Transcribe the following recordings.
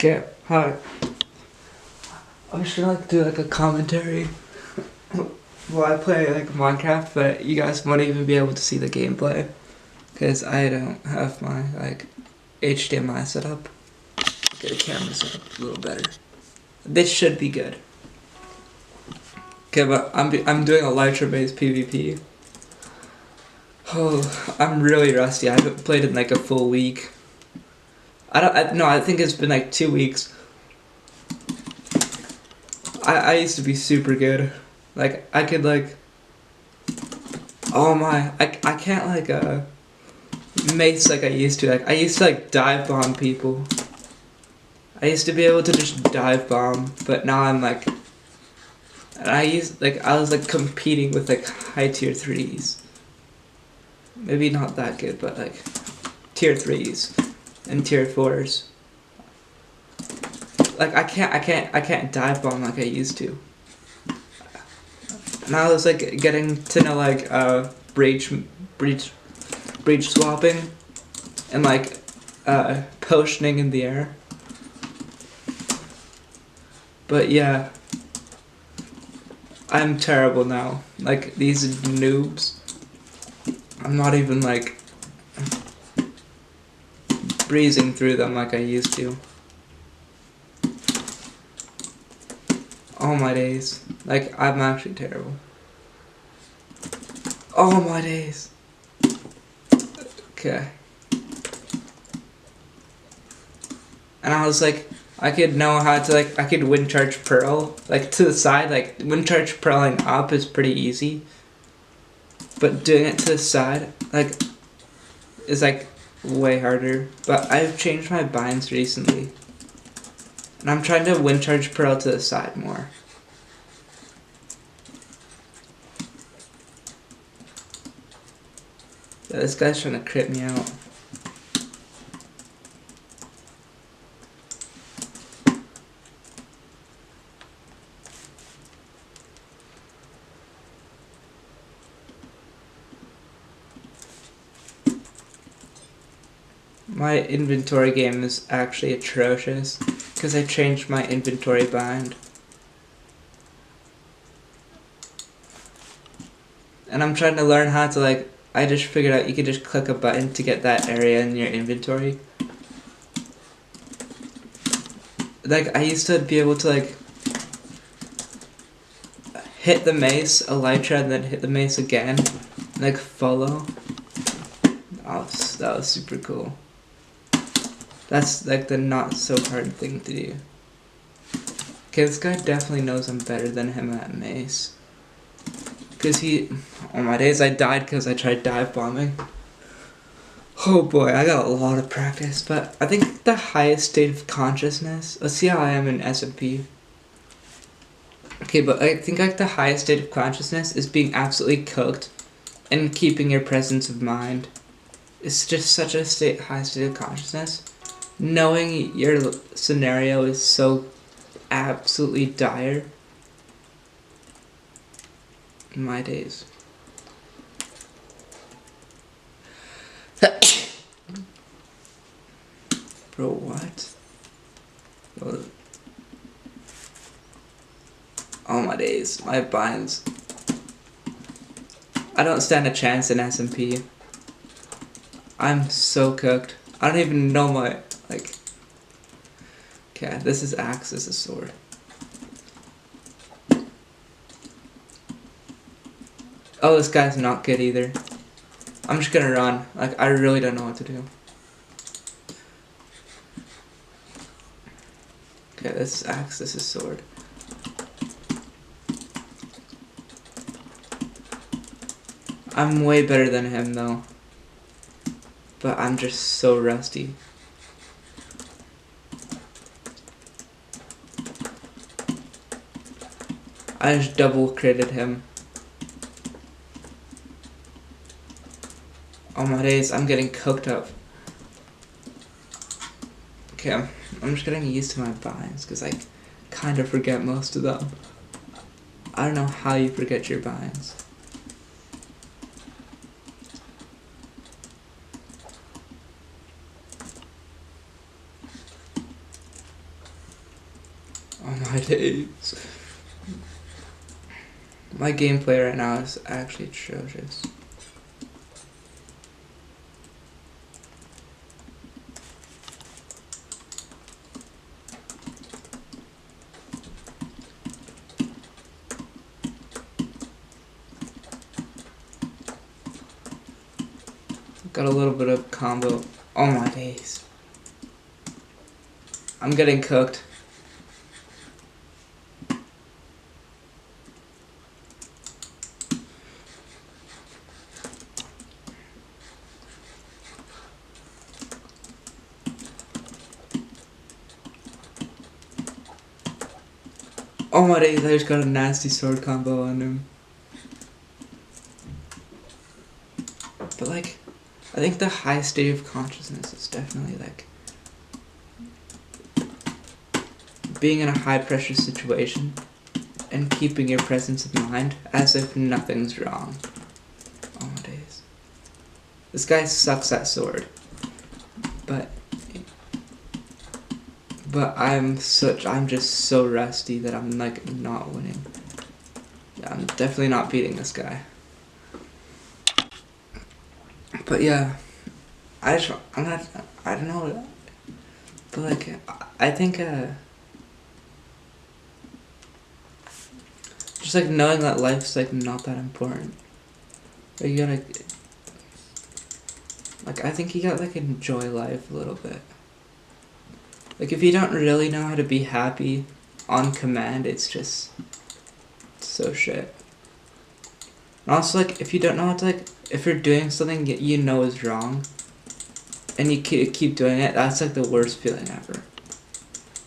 Okay, hi. I'm just gonna do a commentary while I play Minecraft, but you guys won't even be able to see the gameplay because I don't have my HDMI set up. Get the camera set up a little better. This should be good. Okay, but I'm doing a Elytra-based PvP. Oh, I'm really rusty. I haven't played in a full week. I think it's been 2 weeks. I used to be super good. I could oh my, I can't mace like I used to. I used to dive bomb people. I used to be able to just dive bomb, but now I'm I was competing with high tier 3s. Maybe not that good, but tier 3s and tier 4s. I can't dive bomb like I used to. And I was getting to know breach swapping and potioning in the air. But yeah, I'm terrible now. These noobs, I'm not even breezing through them like I used to. Oh my days. I'm actually terrible. Oh my days. Okay. And I was I could know how to I could wind charge pearl to the side. Wind charge pearling up is pretty easy, but doing it to the side is way harder. But I've changed my binds recently, and I'm trying to wind charge pearl to the side more. Yeah, this guy's trying to crit me out. My inventory game is actually atrocious because I changed my inventory bind. And I'm trying to learn how to I just figured out you could just click a button to get that area in your inventory. I used to be able to hit the mace, elytra, and then hit the mace again, and follow. That was super cool. That's the not so hard thing to do. Okay, this guy definitely knows I'm better than him at mace. Cause on my days I died because I tried dive bombing. Oh boy, I got a lot of practice, but I think the highest state of consciousness, let's see how I am in SMP. Okay, but I think the highest state of consciousness is being absolutely cooked and keeping your presence of mind. It's just such a high state of consciousness. Knowing your scenario is so absolutely dire. In my days. Bro, what? Oh my days, my binds. I don't stand a chance in SMP. I'm so cooked. I don't even know my, okay, this is axe, this is sword. Oh, this guy's not good either. I'm just gonna run. I really don't know what to do. Okay, this is axe, this is sword. I'm way better than him though. But I'm just so rusty. I just double critted him. Oh my days, I'm getting cooked up. Okay, I'm just getting used to my binds because I kind of forget most of them. I don't know how you forget your binds. Oh my days. My gameplay right now is actually atrocious. Got a little bit of combo. Oh my days. I'm getting cooked. Oh my days, I just got a nasty sword combo on him. But like, I think the high state of consciousness is definitely like being in a high pressure situation and keeping your presence of mind as if nothing's wrong. Oh my days. This guy sucks at sword. But I'm just so rusty that I'm like not winning. Yeah, I'm definitely not beating this guy. But yeah, I don't know, but like, I think, just like knowing that life's like not that important. Like, you gotta, like, I think you gotta like enjoy life a little bit. Like, if you don't really know how to be happy on command, it's just so shit. And also, like, if you don't know how to, like, if you're doing something you know is wrong, and you keep doing it, that's like the worst feeling ever.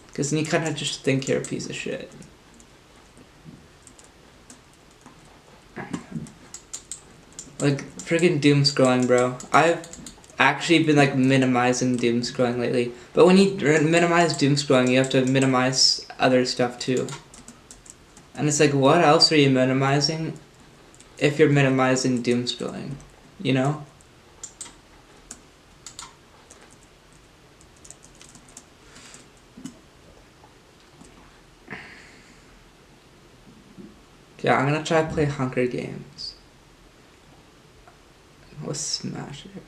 Because then you kind of just think you're a piece of shit. Like, friggin' doom scrolling, bro. I've actually been like minimizing doom scrolling lately. But when you minimize doom scrolling, you have to minimize other stuff too. And it's like, what else are you minimizing if you're minimizing doom scrolling? You know? Yeah, I'm gonna try to play Hunger Games. What's Smash here?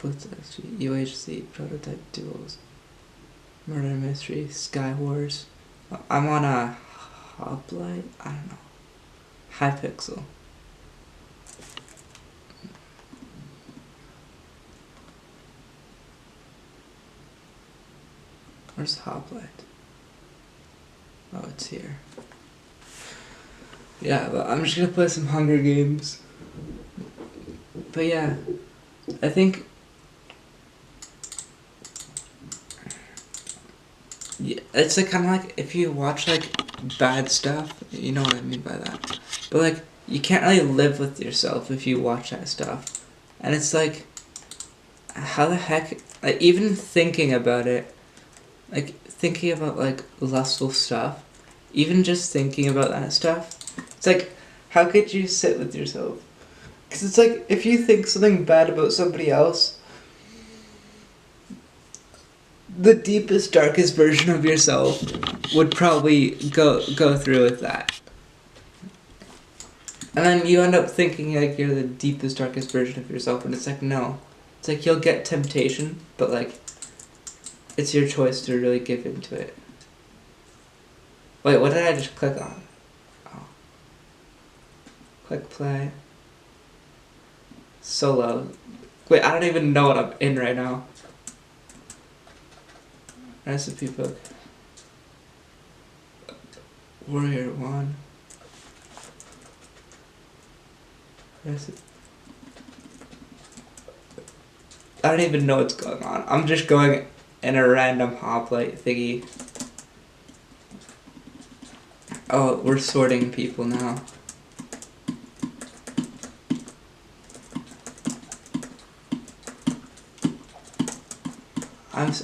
UHC, Prototype Duels, Murder Mystery, Sky Wars. I'm on a Hoplite? I don't know. Hypixel. Where's Hoplite? Oh, it's here. Yeah, but I'm just gonna play some Hunger Games. But yeah, I think... Yeah, it's like kind of like if you watch like bad stuff, you know what I mean by that. But like, you can't really live with yourself if you watch that stuff. And it's like, how the heck, like even thinking about it, like thinking about like lustful stuff, even just thinking about that stuff, it's like, how could you sit with yourself? Because it's like, if you think something bad about somebody else, the deepest, darkest version of yourself would probably go through with that. And then you end up thinking like you're the deepest, darkest version of yourself, and it's like, no. It's like you'll get temptation, but like, it's your choice to really give into it. Wait, what did I just click on? Oh. Click play. Solo. Wait, I don't even know what I'm in right now. Recipe book. Warrior 1. Recipe. I don't even know what's going on. I'm just going in a random hoplite thingy. Oh, we're sorting people now.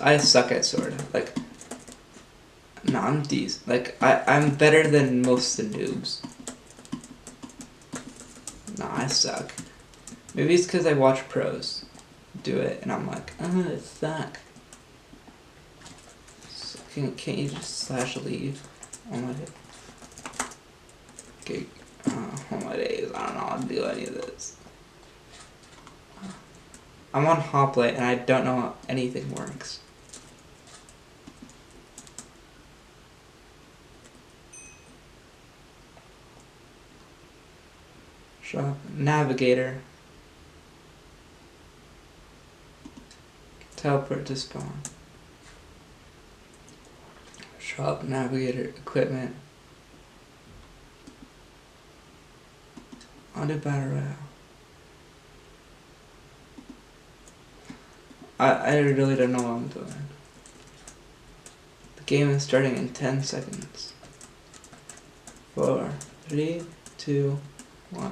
I suck at sword. Like, no, I'm decent. Like, I'm better than most of the noobs. No, I suck. Maybe it's because I watch pros do it, and I'm like, oh, it suck. Can't you just slash leave? Oh my days. Okay. Oh my days. I don't know how to do any of this. I'm on Hoplite and I don't know how anything works. Shop navigator. Teleport to spawn. Shop navigator equipment. I'll do battle royale. I really don't know what I'm doing. The game is starting in 10 seconds. 4, 3, 2, 1.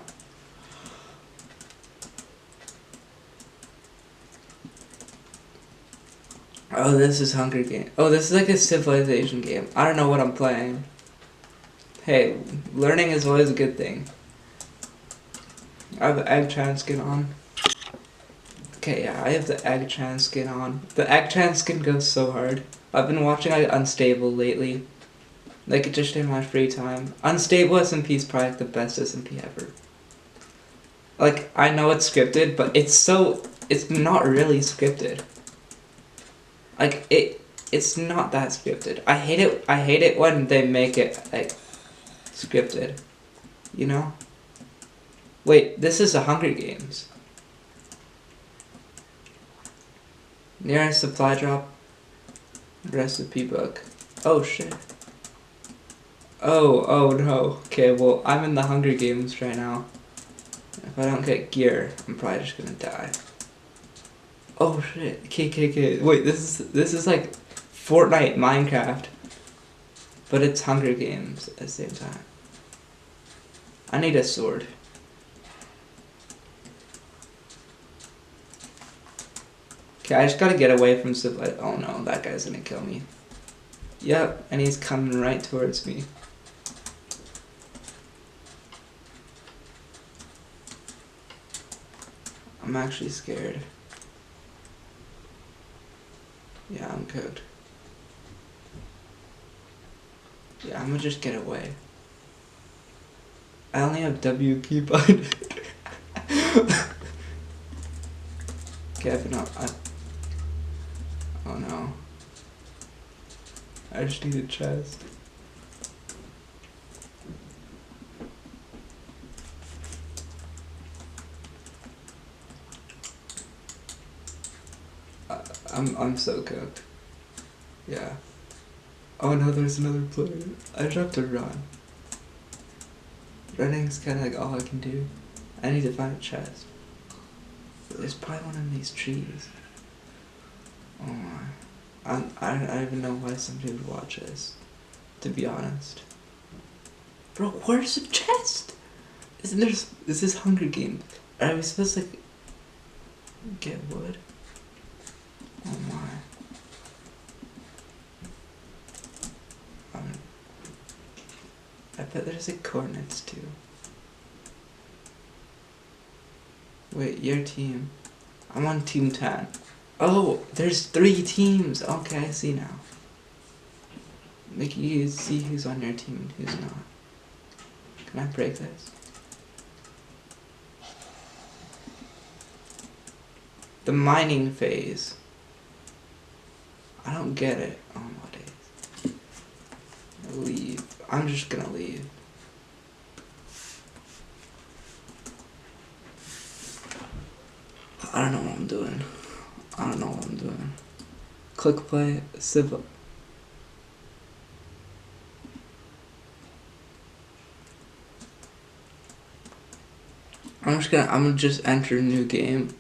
Oh, this is Hunger Games. Oh, this is like a civilization game. I don't know what I'm playing. Hey, learning is always a good thing. I have the egg tran skin on. Okay, yeah, I have the egg tran skin on. The egg tran skin goes so hard. I've been watching like Unstable lately. Like just in my free time. Unstable SMP is probably like the best SMP ever. Like, I know it's scripted, but it's not really scripted. Like, it's not that scripted. I hate it when they make it, like, scripted. You know? Wait, this is the Hunger Games. Nearest supply drop. Recipe book. Oh, shit. Oh no. Okay, well, I'm in the Hunger Games right now. If I don't get gear, I'm probably just gonna die. Oh shit, KKK. Wait, this is like Fortnite Minecraft. But it's Hunger Games at the same time. I need a sword. Okay, I just gotta get away from civilization. Oh no, that guy's gonna kill me. Yep, and he's coming right towards me. I'm actually scared. Yeah, I'm cooked. Yeah, I'm gonna just get away. I only have W keybind. Okay, oh no. I just need a chest. I'm so cooked. Yeah. Oh no, there's another player. I just have to run. Running's kinda like all I can do. I need to find a chest. There's probably one in these trees. Oh my. I don't even know why somebody would watch this. To be honest. Bro, where's the chest? Is this Hunger Games? Are we supposed to like, get wood? Oh my. I bet there's like coordinates too. Wait, your team. I'm on team 10. Oh, there's 3 teams. Okay, I see now. Like you see who's on your team and who's not. Can I break this? The mining phase. I don't get it. Oh my days. Leave. I'm just gonna leave. I don't know what I'm doing. I don't know what I'm doing. Click play, civil. I'm gonna just enter a new game.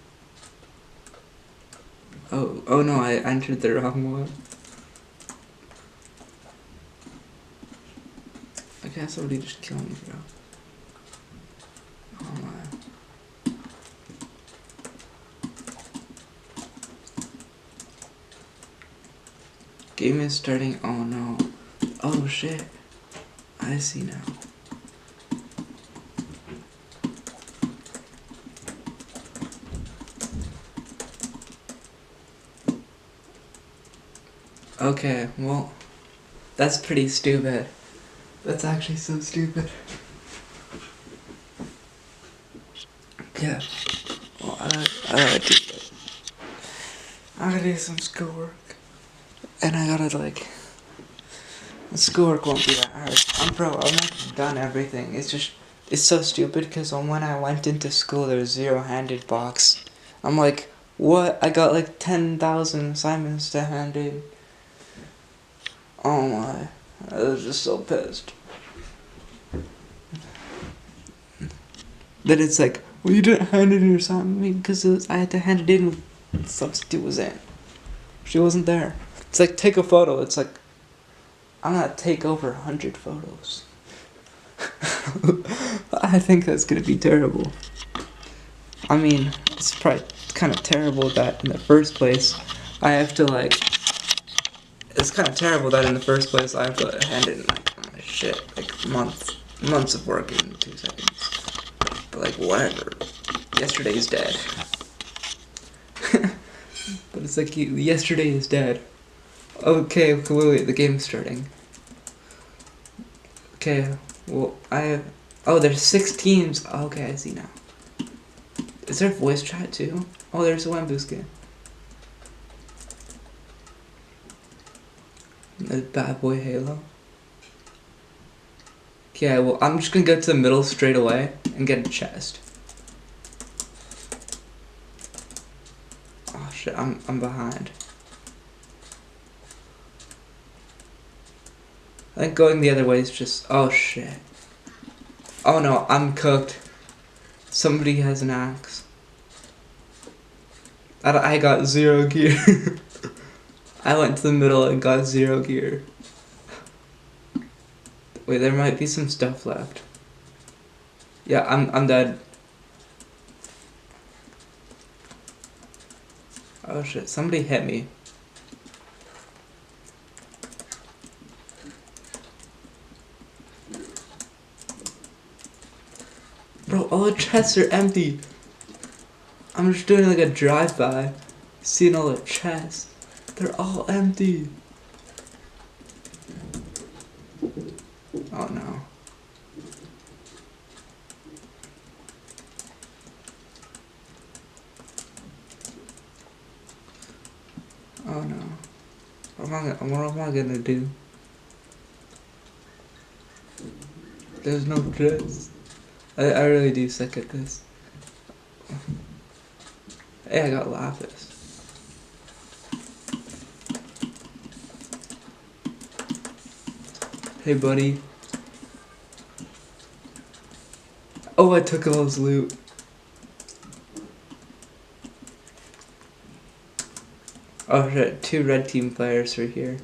Oh no, I entered the wrong one. I guess somebody just killed me, bro. Oh my. Game is starting. Oh no. Oh shit. I see now. Okay, well, That's pretty stupid. That's actually so stupid. Yeah. Well, I gotta do some schoolwork. And I gotta, like... The schoolwork won't be that hard. I've not done everything. It's so stupid because when I went into school, there was zero-handed box. I'm like, what? I got like 10,000 assignments to hand in. Oh my. I was just so pissed. Then it's like, well, you didn't hand in your assignment because I had to hand it in when the substitute was in. She wasn't there. It's like, take a photo. It's like, I'm gonna take over 100 photos. I think that's gonna be terrible. I mean, it's probably kind of terrible that in the first place I have to It's kind of terrible that in the first place I have to hand in my shit months of work in 2 seconds. But like whatever. Yesterday's dead. But it's like yesterday is dead. Okay, wait, the game's starting. Okay, well, there's 6 teams. Okay, I see now. Is there voice chat too? Oh, there's a Wambuska. The bad boy Halo. Okay, well, I'm just gonna go to the middle straight away and get a chest. Oh shit, I'm behind. I think going the other way is just... Oh shit. Oh no, I'm cooked. Somebody has an axe. I got 0 gear. I went to the middle and got 0 gear. Wait, there might be some stuff left. Yeah, I'm dead. Oh shit, somebody hit me. Bro, all the chests are empty. I'm just doing like a drive-by, seeing all the chests. They're all empty. Oh no. Oh no. What am I gonna do? There's no chests. I really do suck at this. Hey, I got lapis. Hey, buddy. Oh, I took all his loot. Oh shit, 2 red team players are here.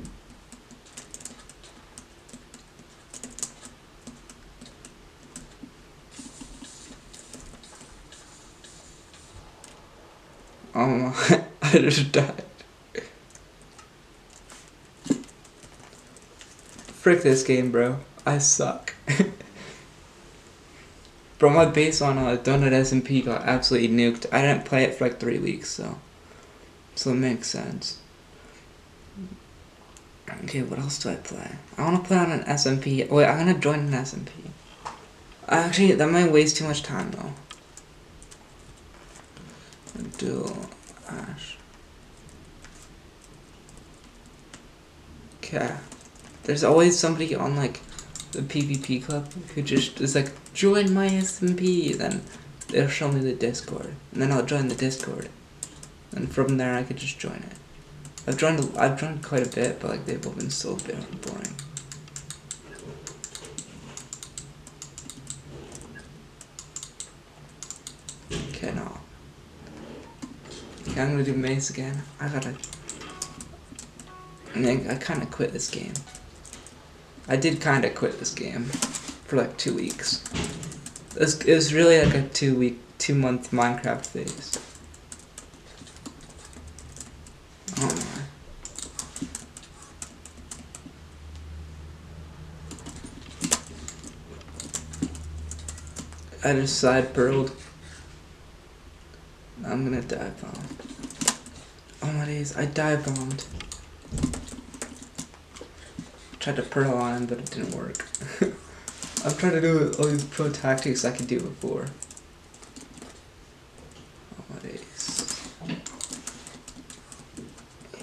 Oh my, I just died. Frick this game, bro. I suck. Bro, my base on Donut SMP got absolutely nuked. I didn't play it for like 3 weeks, so it makes sense. Okay, what else do I play? I want to play on an SMP. Wait, I'm gonna join an SMP. Actually, that might waste too much time though. Dual Ash. Okay. There's always somebody on like the PvP club who just is like, join my SMP. Then they'll show me the Discord, and then I'll join the Discord, and from there I could just join it. I've joined quite a bit, but like they've all been so boring. Okay, no. Okay, I'm gonna do mace again. I kind of quit this game. I did kind of quit this game for like 2 weeks. It was really like a 2-month Minecraft phase. Oh my. I just side pearled. I'm gonna dive bomb. Oh my days, I dive bombed. tried to pearl on him, but it didn't work. I'm trying to do all these pro tactics I could do before. Oh, what ace.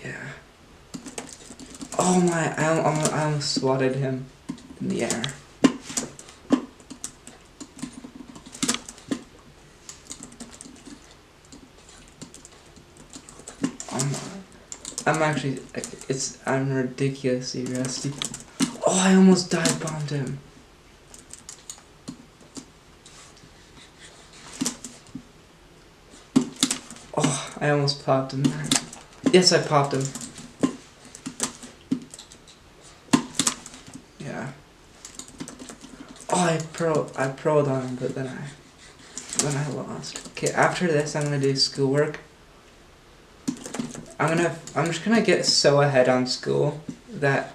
Yeah. Oh my, I almost swatted him in the air. I'm ridiculously rusty. Oh, I almost dive bombed him. Oh, I almost popped him there. Yes, I popped him. Yeah. Oh, I pro'd on him, but then I lost. Okay, after this, I'm gonna do schoolwork. I'm just gonna get so ahead on school that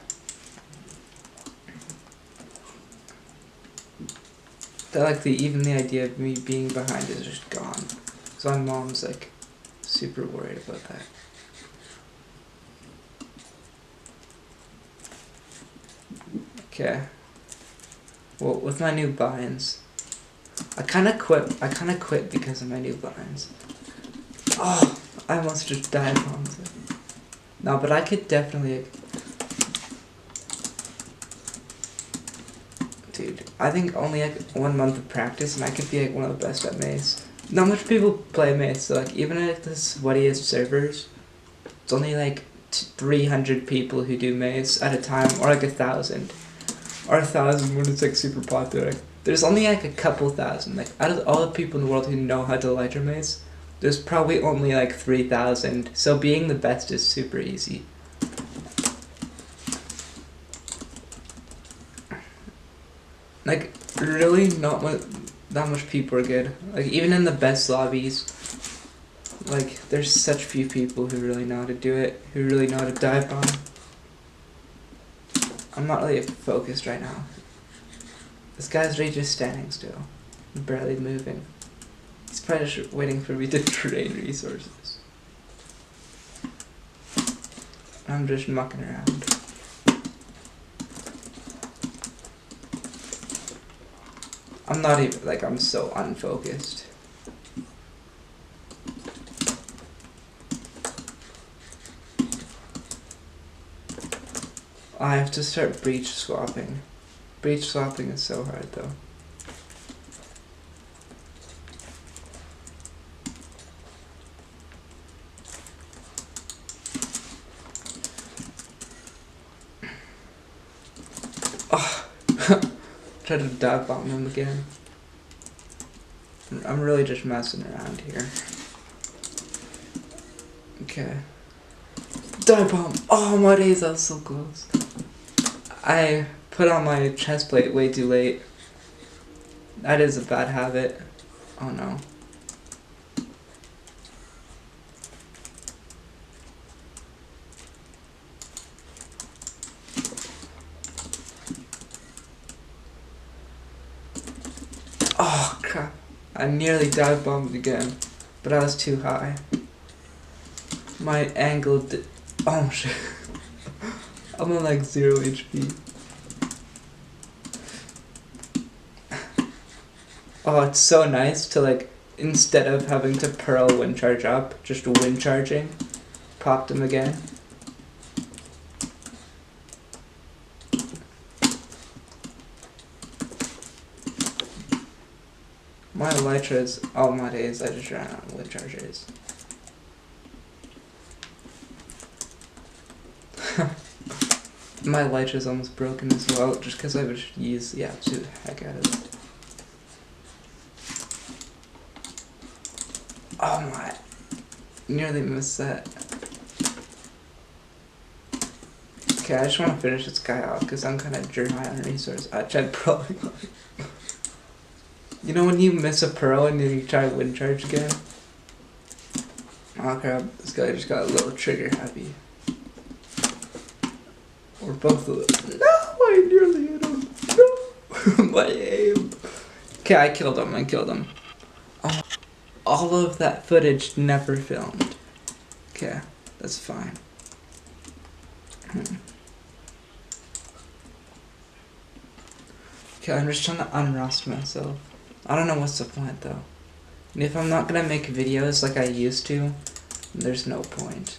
like even the idea of me being behind is just gone. So my mom's like super worried about that. Okay. Well, with my new binds, I kind of quit because of my new binds. Oh, I almost just died bombed it. No, but I could definitely. Dude, I think only like 1 month of practice and I could be like one of the best at Mace. Not much people play Mace, so like even at the sweatiest servers, it's only like 300 people who do Mace at a time, or like 1,000. Or 1,000 when it's like super popular. There's only like a couple thousand. Like out of all the people in the world who know how to Elytra Mace, there's probably only like 3,000. So being the best is super easy. Like really not that much people are good. Like even in the best lobbies, like there's such few people who really know how to do it, who really know how to dive bomb. I'm not really focused right now. This guy's really just standing still, barely moving. He's probably just waiting for me to drain resources. I'm just mucking around. I'm not even, like, I'm so unfocused. I have to start breach swapping. Breach swapping is so hard though. Oh, try to dive bomb him again. I'm really just messing around here. Okay. Dive bomb! Oh my days, that was so close. I put on my chest plate way too late. That is a bad habit. Oh no. Oh crap. I nearly dive bombed again, but I was too high. My angle did. Oh shit. I'm on like 0 HP. Oh, it's so nice to like, instead of having to pearl wind charge up, just wind charging. Popped him again. My elytras, oh my days, I just ran out of wind chargers. My elytra's almost broken as well, just because I would use the absolute heck out of it. Oh my, nearly missed that. Okay, I just want to finish this guy off because I'm kind of dry on resource. I tried pearling. You know when you miss a pearl and then you try wind charge again? Oh crap, this guy just got a little trigger happy. We're both a little. No, I nearly hit him. No, my aim. Okay, I killed him. Oh, all of that footage never filmed. Okay, that's fine. Okay, I'm just trying to unrust myself. I don't know what's the point though. And if I'm not gonna make videos like I used to, there's no point.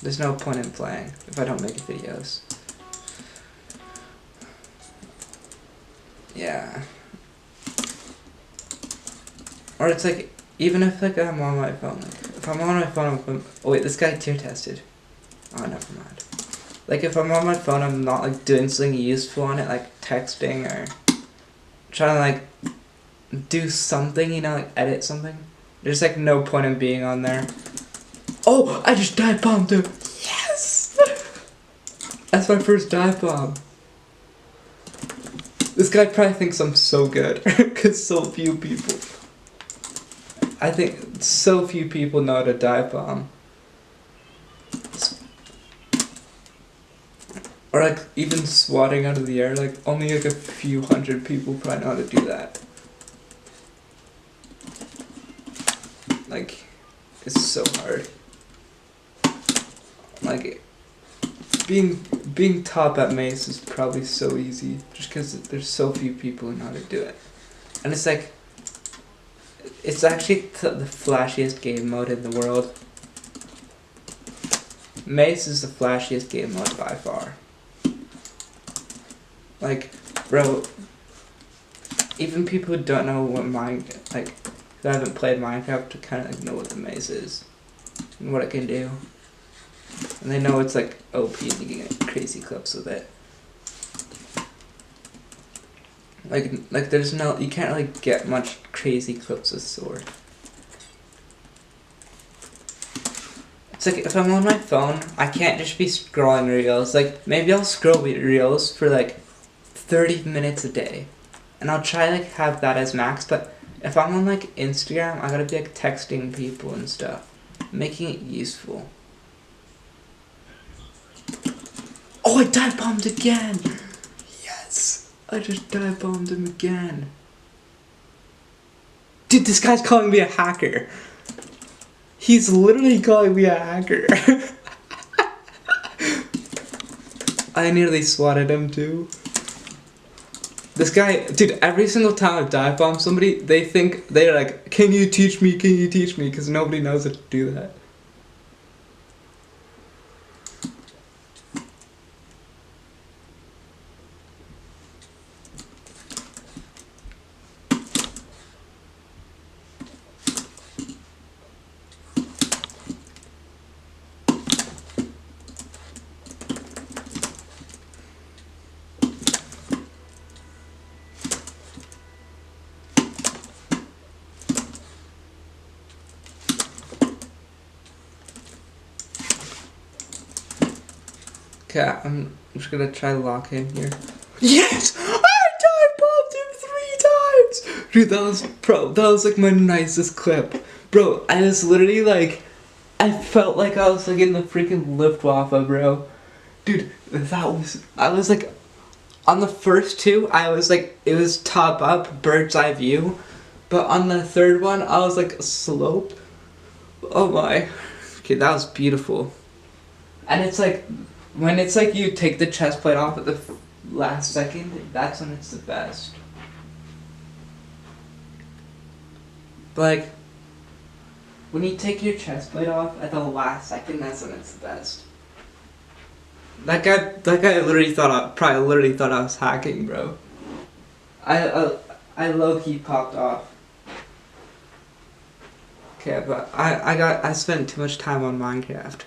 There's no point in playing if I don't make videos. Yeah. Or it's like, even if like I'm on my phone, like if I'm on my phone, oh wait, this guy tier tested. Oh, never mind. Like if I'm on my phone, I'm not like doing something useful on it, like texting or trying to like do something, you know, like edit something. There's like no point in being on there. Oh, I just dive bombed him. Yes! That's my first dive bomb. This guy probably thinks I'm so good, because so few people. I think so few people know how to dive bomb. Or like even swatting out of the air, like only like a few hundred people probably know how to do that. Like, it's so hard. Like, being top at Mace is probably so easy, just because there's so few people who know how to do it. And it's like, it's actually the flashiest game mode in the world. Mace is the flashiest game mode by far. Like, bro, even people who don't know what who haven't played Minecraft to kind of like know what the maze is and what it can do. And they know it's like OP and you can get crazy clips with it. Like there's no, you can't really get much crazy clips with sword. It's like if I'm on my phone, I can't just be scrolling reels. Like maybe I'll scroll reels for like 30 minutes a day. And I'll try like have that as max, but if I'm on like Instagram, I gotta be like texting people and stuff. Making it useful. Oh, I dive bombed again! Yes! I just dive bombed him again. Dude, this guy's calling me a hacker. He's literally calling me a hacker. I nearly swatted him too. This guy, dude, every single time I dive bomb somebody, they're like, can you teach me, because nobody knows how to do that. Okay, I'm just gonna try lock in here. Yes! I dive bombed him 3 times! Dude, that was like my nicest clip. Bro, I was literally like, I felt like I was like in the freaking Luftwaffe, bro. Dude, I was like, on the first 2, I was like, it was top up, bird's eye view. But on the 3rd one, I was like, slope. Oh my. Okay, that was beautiful. And it's like, when it's like you take the chest plate off at the last second, that's when it's the best. But like, when you take your chest plate off at the last second, that's when it's the best. That guy literally probably literally thought I was hacking, bro. I low-key popped off. Okay, but I spent too much time on Minecraft.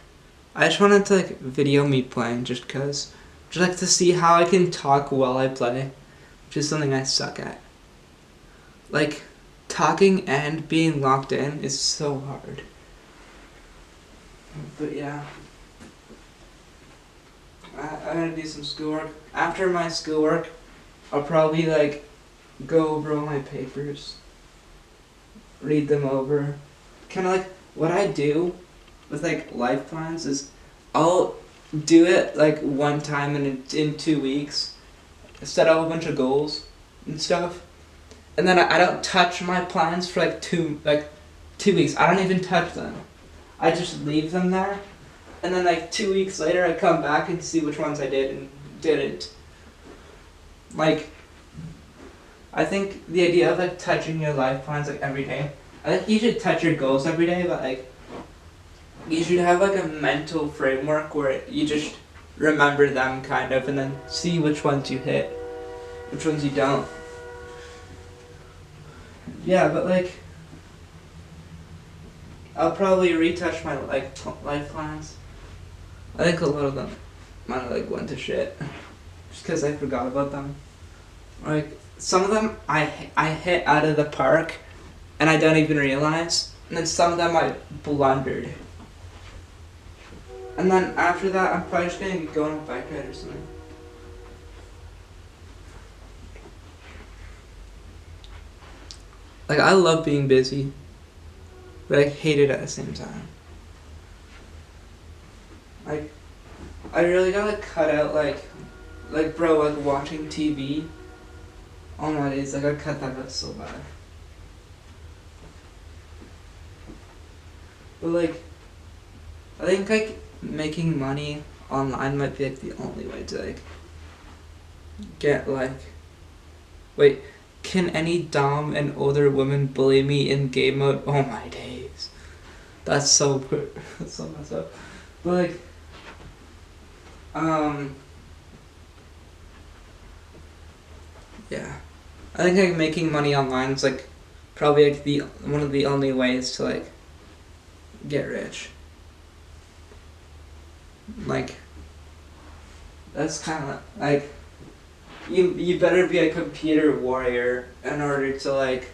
I just wanted to like video me playing just like to see how I can talk while I play, which is something I suck at. Like, talking and being locked in is so hard. But yeah. I gotta do some schoolwork. After my schoolwork, I'll probably like go over all my papers, read them over. Kinda like what I do with like life plans is I'll do it like one time in 2 weeks, set up a bunch of goals and stuff, and then I don't touch my plans for like 2 weeks. I don't even touch them. I just leave them there, and then like 2 weeks later I come back and see which ones I did and didn't. Like, I think the idea of like touching your life plans like every day. I think you should touch your goals every day, but like you should have like a mental framework where you just remember them kind of, and then see which ones you hit, which ones you don't. Yeah, but like I'll probably retouch my like life plans. I think a lot of them might have like went to shit just because I forgot about them. Like some of them I hit out of the park, and I don't even realize. And then some of them I blundered. And then after that, I'm probably just gonna go on a bike ride or something. Like I love being busy, but I hate it at the same time. Like I really gotta cut out like bro, like watching TV. Oh my days, like I cut that out so bad. But like, I think like making money online might be like the only way to like get like. Wait, can any dom and older woman bully me in game mode? Oh my days, that's so that's so messed up. But like, yeah, I think like making money online is like probably like the one of the only ways to like get rich. Like that's kind of like you better be a computer warrior in order to like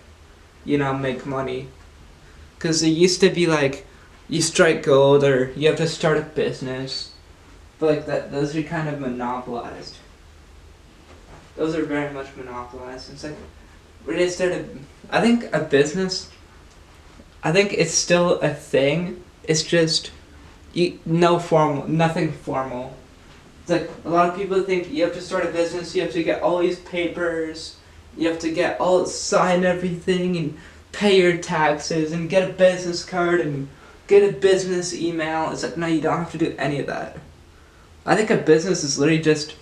make money. Cause it used to be like you strike gold or you have to start a business, but like those are kind of monopolized. Those are very much monopolized. It's like when they started, I think a business. I think it's still a thing. It's just nothing formal. It's like a lot of people think you have to start a business. You have to get all these papers. You have to sign everything and pay your taxes and get a business card and get a business email. It's like no, you don't have to do any of that. I think a business is literally just.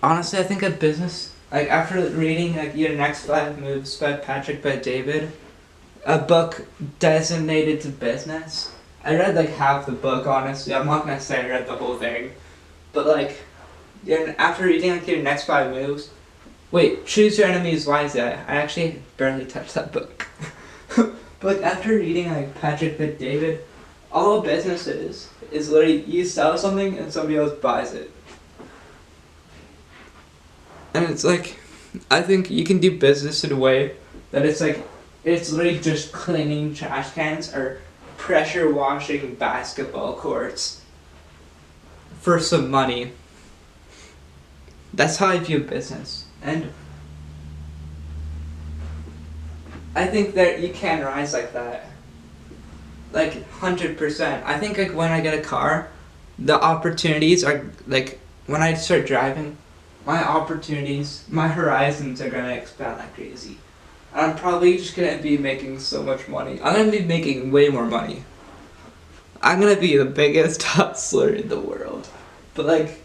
Honestly, I think a business, like after reading like Your Next 5 Moves by Patrick Bet-David, a book designated to business. I read like half the book, honestly. I'm not gonna say I read the whole thing, but like, after reading like Your Next 5 Moves, wait, Choose Your Enemies Wisely. I actually barely touched that book, but like after reading like Patrick Bet-David, all a business is literally you sell something and somebody else buys it. And it's like, I think you can do business in a way that it's like, it's literally just cleaning trash cans or pressure washing basketball courts for some money. That's how I view business. And I think that you can rise like that. Like 100%. I think like when I get a car, the opportunities are like, when I start driving, my horizons are gonna expand like crazy. And I'm probably just gonna be making so much money. I'm gonna be making way more money. I'm gonna be the biggest hustler in the world. But like,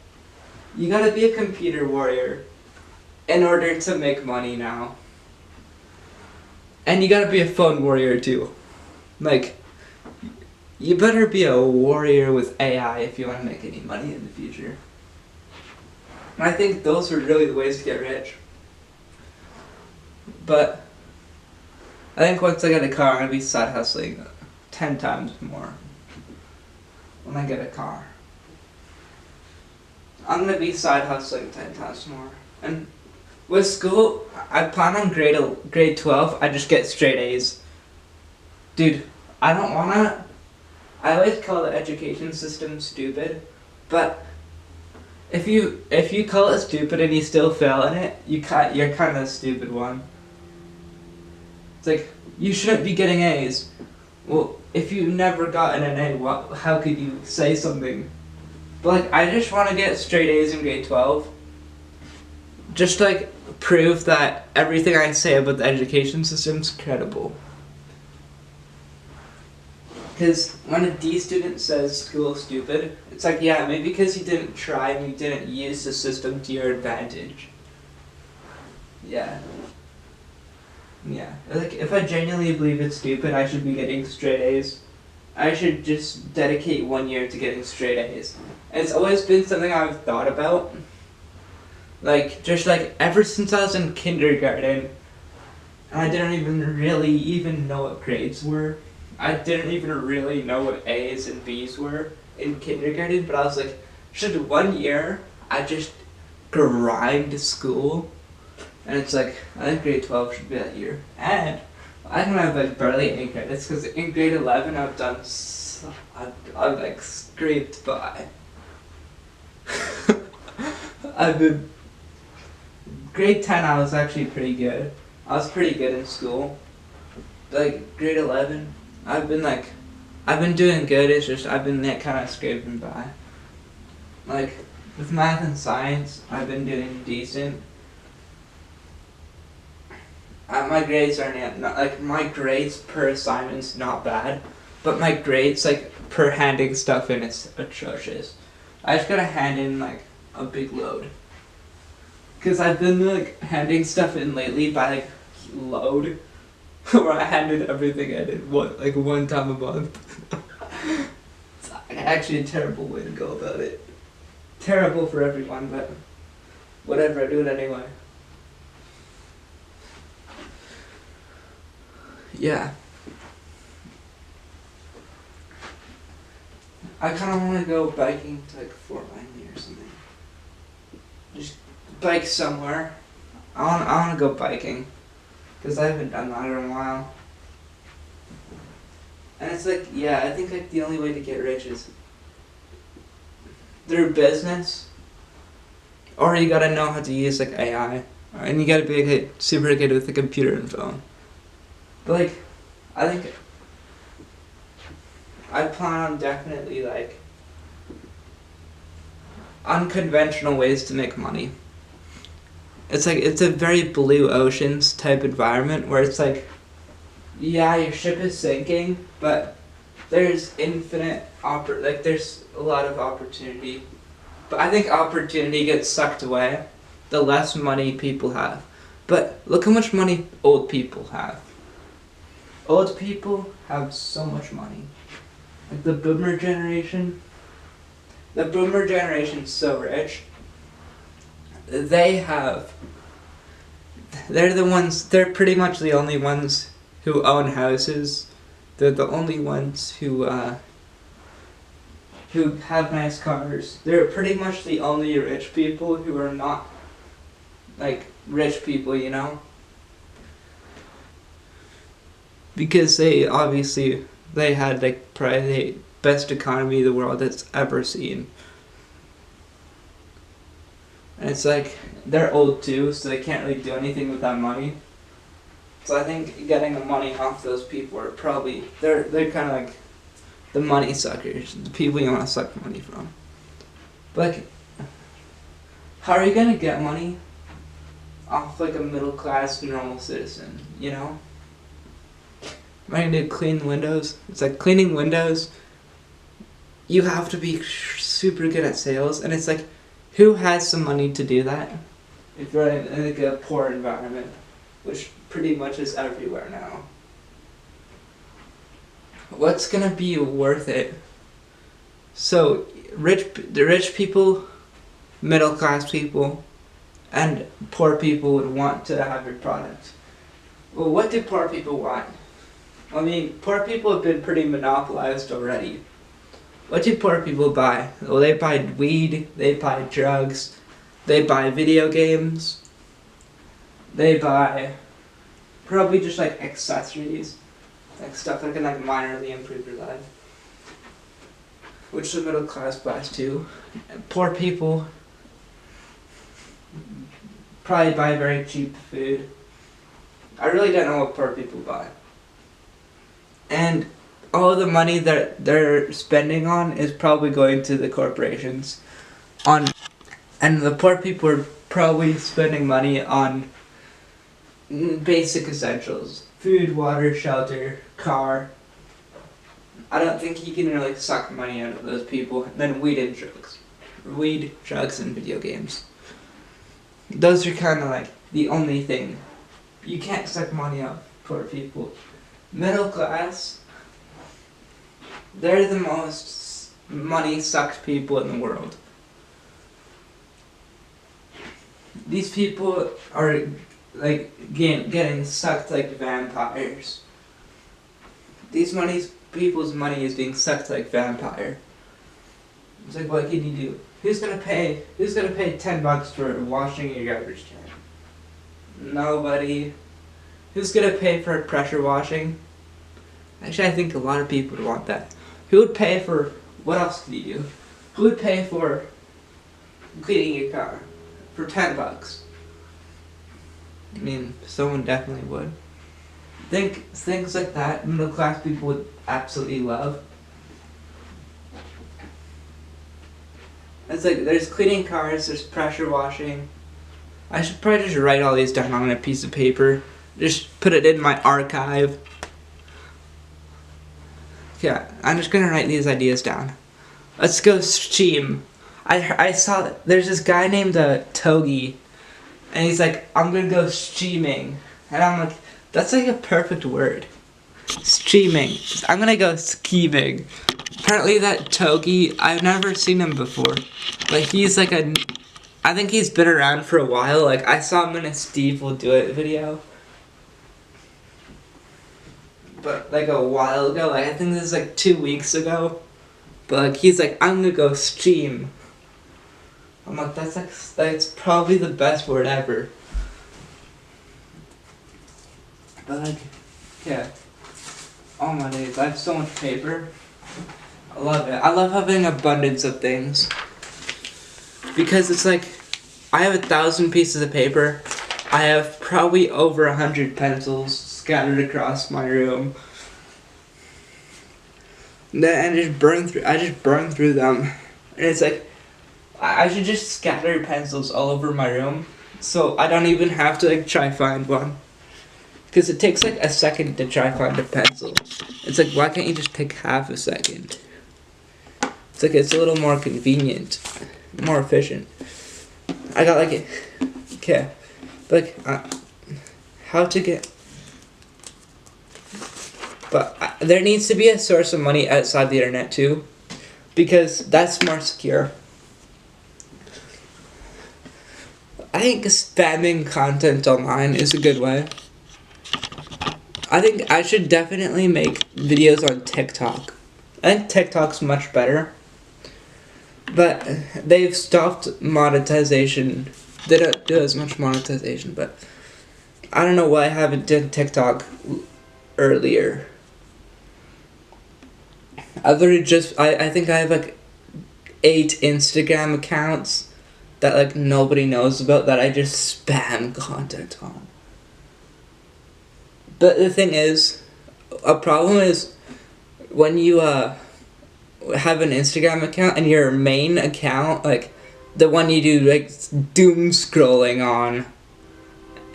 you gotta be a computer warrior in order to make money now. And you gotta be a phone warrior too. Like, you better be a warrior with AI if you wanna make any money in the future. And I think those are really the ways to get rich. But I think once I get a car, I'm going to be side hustling 10 times more when I get a car. I'm going to be side hustling 10 times more. And with school, I plan on grade 12, I just get straight A's. Dude, I don't want to... I always call the education system stupid, but... If you call it stupid and you still fail in it, you're kind of a stupid one. It's like, you shouldn't be getting A's. Well, if you've never gotten an A, how could you say something? But like, I just want to get straight A's in grade 12. Just like, prove that everything I say about the education system's credible. Because when a D student says school's stupid, it's like, yeah, maybe because you didn't try and you didn't use the system to your advantage. Yeah. Yeah. Like, if I genuinely believe it's stupid, I should be getting straight A's. I should just dedicate 1 year to getting straight A's. And it's always been something I've thought about. Like, just like, ever since I was in kindergarten, and I didn't even really even know what grades were. I didn't even really know what A's and B's were in kindergarten, but I was like, should 1 year I just grind school? And it's like, I think grade 12 should be that year. And I don't have like barely any credits because in grade 11 I've done, I've like scraped by. I've been, grade 10 I was actually pretty good. I was pretty good in school. Like grade 11, I've been doing good, it's just I've been kind of scraping by. Like, with math and science, I've been doing decent. My grades are not, like, my grades per assignment's not bad, but my grades, like, per handing stuff in is atrocious. I just gotta hand in, like, a big load. Cause I've been, like, handing stuff in lately by, like, load. Where I handed everything in one time a month. It's actually a terrible way to go about it. Terrible for everyone, but whatever, I do it anyway. Yeah. I kind of want to go biking to like Fort Langley or something. Just bike somewhere. I want to go biking. Because I haven't done that in a while. And it's like, yeah, I think like the only way to get rich is through business. Or you gotta know how to use like AI. And you gotta be like super good with the computer and phone. But like, I think I plan on definitely like unconventional ways to make money. It's like, it's a very blue oceans type environment where it's like, yeah, your ship is sinking, but there's infinite there's a lot of opportunity. But I think opportunity gets sucked away the less money people have. But look how much money old people have. Old people have so much money. Like the boomer generation. The boomer generation's so rich. They're pretty much the only ones who own houses. They're the only ones who have nice cars. They're pretty much the only rich people who are not like rich people, you know? Because they had like probably the best economy the world has ever seen. And it's like, they're old too, so they can't really do anything with that money. So I think getting the money off those people are probably, they're kind of like the money suckers, the people you want to suck money from. But like, how are you going to get money off like a middle class normal citizen, you know? Am I going to clean windows? It's like cleaning windows, you have to be super good at sales, and it's like, who has some money to do that? If you're in like a poor environment, which pretty much is everywhere now. What's gonna be worth it? So the rich people, middle class people, and poor people would want to have your product. Well, what do poor people want? I mean, poor people have been pretty monopolized already. What do poor people buy? Well, they buy weed, they buy drugs, they buy video games, they buy probably just like accessories, like stuff that can like minorly improve your life, which the middle class buys too. And poor people probably buy very cheap food. I really don't know what poor people buy. And all the money that they're spending on is probably going to the corporations. And the poor people are probably spending money on basic essentials. Food, water, shelter, car. I don't think you can really suck money out of those people. And then weed and drugs. Weed, drugs, and video games. Those are kind of like, the only thing. You can't suck money off poor people. Middle class, they're the most money-sucked people in the world. These people are like getting sucked like vampires. People's money is being sucked like vampire. It's like, what can you do? Who's gonna pay $10 for washing your garbage can? Nobody. Who's gonna pay for pressure washing? Actually, I think a lot of people would want that. Who would pay for, what else could you do? Who would pay for cleaning your car for $10? I mean, someone definitely would. Things like that, middle class people would absolutely love. It's like, there's cleaning cars, there's pressure washing. I should probably just write all these down on a piece of paper. Just put it in my archive. Yeah, I'm just gonna write these ideas down. Let's go stream. I saw, there's this guy named Togi, and he's like, I'm gonna go streaming. And I'm like, that's like a perfect word. Streaming. I'm gonna go scheming. Apparently that Togi, I've never seen him before. But he's like I think he's been around for a while. Like, I saw him in a Steve Will Do It video. But like a while ago, like I think this is like 2 weeks ago. But like he's like, I'm gonna go stream. I'm like, that's probably the best word ever. But like, yeah. Oh my days, I have so much paper. I love it. I love having abundance of things. Because it's like, I have 1,000 pieces of paper. I have probably over 100 pencils scattered across my room. And I just burn through them. And it's like, I should just scatter pencils all over my room, so I don't even have to like try find one. Because it takes like a second to try find a pencil. It's like, why can't you just take half a second? It's like, it's a little more convenient, more efficient. I got like, okay, like, how to get, but there needs to be a source of money outside the internet too, because that's more secure. I think spamming content online is a good way. I think I should definitely make videos on TikTok. I think TikTok's much better. But they've stopped monetization. They don't do as much monetization, but I don't know why I haven't done TikTok earlier. I think I have like 8 Instagram accounts that like nobody knows about that I just spam content on. But the thing is, a problem is when you have an Instagram account and your main account, like the one you do like doom scrolling on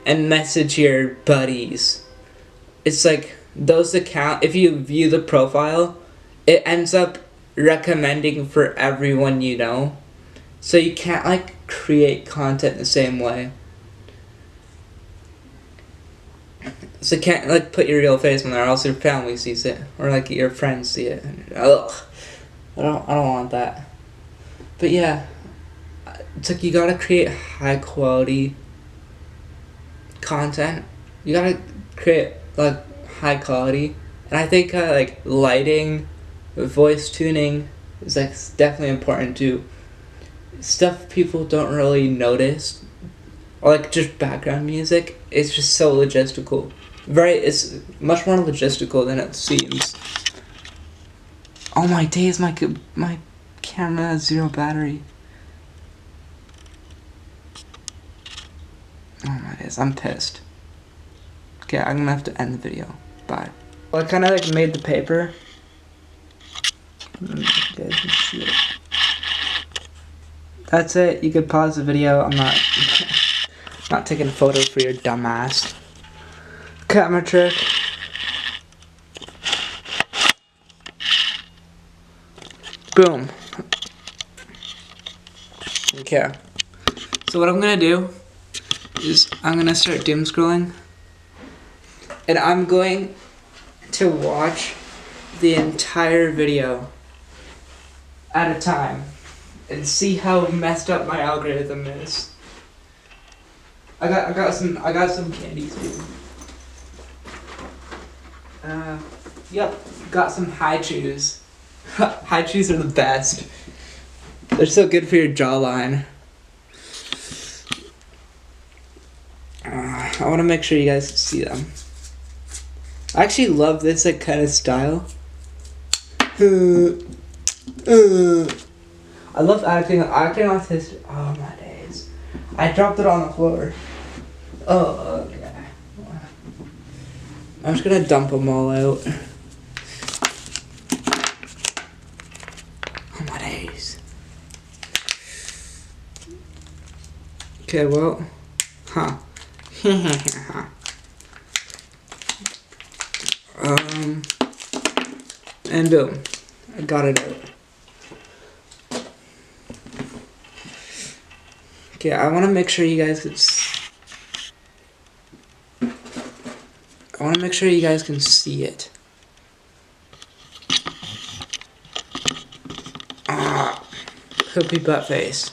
and message your buddies, it's like those account, if you view the profile, it ends up recommending for everyone you know. So you can't like create content the same way. So you can't like put your real face on there, or else your family sees it, or like your friends see it. Ugh, I don't want that. But yeah, it's like you gotta create high quality content. You gotta create like high quality, and I think like lighting, voice tuning is like definitely important too. Stuff people don't really notice, or like just background music. It's just so logistical. It's much more logistical than it seems. Oh my days, my camera has 0 battery. Oh my days, I'm pissed. Okay, I'm gonna have to end the video. Bye. Well, I kind of like made the paper. You guys can see it. That's it. You could pause the video. I'm not not taking a photo for your dumbass. Camera trick. Boom. Okay. So what I'm gonna do is I'm gonna start doom scrolling, and I'm going to watch the entire video at a time and see how messed up my algorithm is. I got some candies too. Yep, got some high chews. High chews are the best. They're so good for your jawline. I want to make sure you guys can see them. I actually love this like kind of style. I love acting autistic. Oh my days! I dropped it on the floor. Oh, okay. I'm just gonna dump them all out. Oh my days. Okay, well, huh. And boom, I got it out. Okay, I want to make sure you guys can. I want to make sure you guys can see it. Poopy butt face.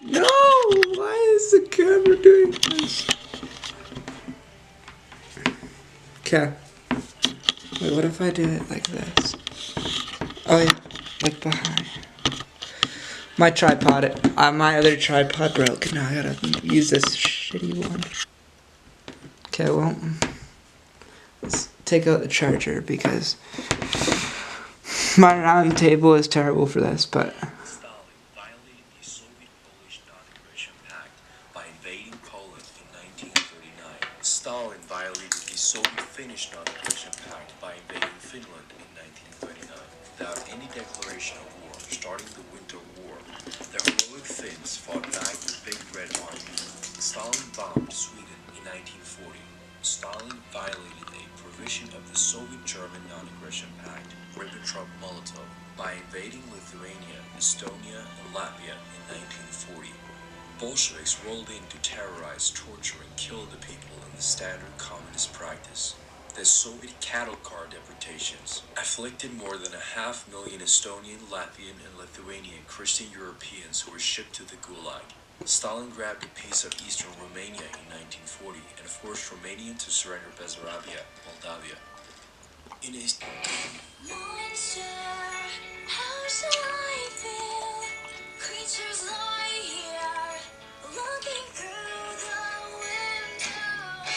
No! Why is the camera doing this? Okay. Wait, what if I do it like this? Oh yeah, like behind. My tripod, my other tripod broke. Now I gotta use this shitty one. Okay, well, let's take out the charger because my round table is terrible for this, but. Stalin violated the Soviet-Polish non-aggression pact by invading Poland in 1939. Stalin violated the Soviet-Finnish non-aggression pact by invading Finland in 1939. Without any declaration of war, starting the Winter War, the heroic Finns fought back the Big Red Army. Stalin bombed Sweden in 1940. Stalin violated a provision of the Soviet-German non-aggression pact, Ribbentrop-Molotov, by invading Lithuania, Estonia, and Latvia in 1940. Bolsheviks rolled in to terrorize, torture, and kill the people in the standard communist practice. The Soviet cattle car deportations afflicted more than 500,000 Estonian, Latvian, and Lithuanian Christian Europeans who were shipped to the Gulag. Stalin grabbed a piece of eastern Romania in 1940 and forced Romania to surrender Bessarabia, Moldavia. In a Monster, how shall I feel? Creatures lie here, looking through the window.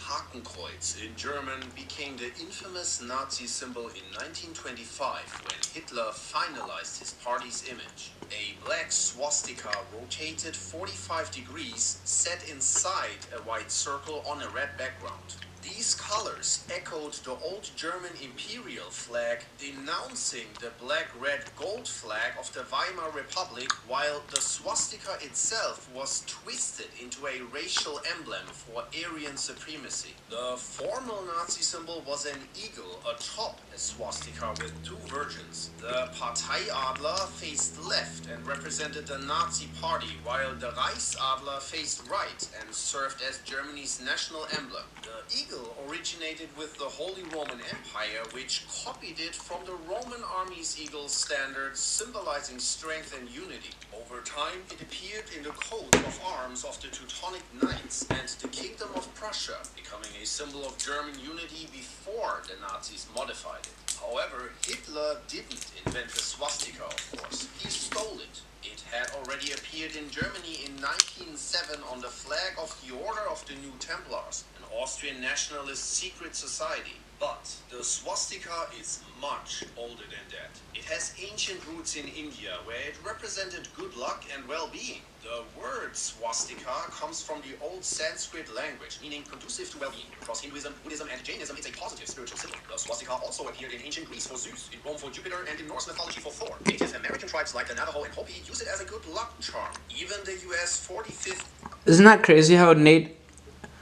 Hakenkreuz in German became the infamous Nazi symbol in 1925 when Hitler finalized his party's image. A black swastika rotated 45 degrees set inside a white circle on a red background. These colors echoed the old German imperial flag, denouncing the black-red-gold flag of the Weimar Republic, while the swastika itself was twisted into a racial emblem for Aryan supremacy. The formal Nazi symbol was an eagle atop a swastika with two versions. The Parteiadler faced left and represented the Nazi party, while the Reichsadler faced right and served as Germany's national emblem. The eagle originated with the Holy Roman Empire, which copied it from the Roman army's eagle standard, symbolizing strength and unity. Over time, it appeared in the coat of arms of the Teutonic Knights and the Kingdom of Prussia, becoming a symbol of German unity before the Nazis modified it. However, Hitler didn't invent the swastika, of course. He stole it. It had already appeared in Germany in 1907 on the flag of the Order of the New Templars, and Austrian nationalist secret society. But the swastika is much older than that. It has ancient roots in India, where it represented good luck and well-being. The word swastika comes from the old Sanskrit language, meaning conducive to well-being. Across Hinduism, Buddhism, and Jainism, it's a positive spiritual symbol. The swastika also appeared in ancient Greece for Zeus, in Rome for Jupiter, and in Norse mythology for Thor. Native American tribes like the Navajo and Hopi use it as a good luck charm. Even the U.S. 45th... Isn't that crazy how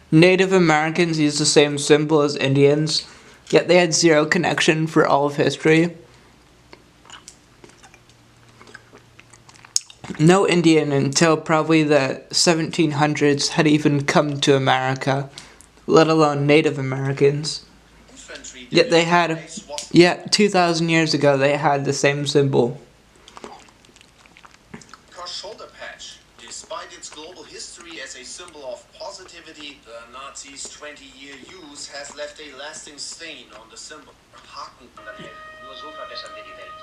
Native Americans used the same symbol as Indians, yet they had zero connection for all of history? No Indian until probably the 1700s had even come to America, let alone Native Americans. Yet they had, 2,000 years ago they had the same symbol. Shoulder patch. Despite its global history as a symbol of positivity, the Nazis' 20-year use has left a lasting stain on the symbol. Haken. Nur so verbessern wir die Welt.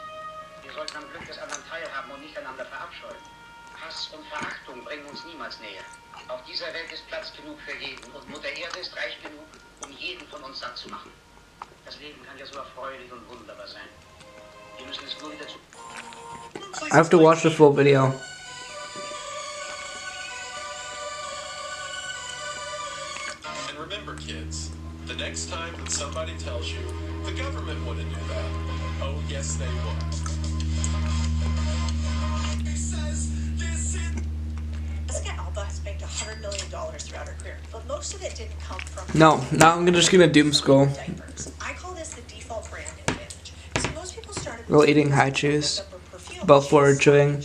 Wir sollten am Glück des anderen teilhaben und nicht einander verabscheuen. Hass und Verachtung bringen uns niemals näher. Auf dieser Welt ist Platz genug für jeden und Mutter Erde ist reich genug, um jeden von uns satt zu machen. Das Leben kann ja so erfreulich und wunderbar sein. Wir müssen es nur wieder zu... I have to watch the full video. And remember, kids, the next time that somebody tells you the government wouldn't do that, oh yes they would. Jessica Alba has banked $100 million throughout her career, but most of it didn't come from... No, now I'm just gonna doom scroll. Diapers. I call this the default brand advantage. So most people started... While eating high chews, both forward chewing,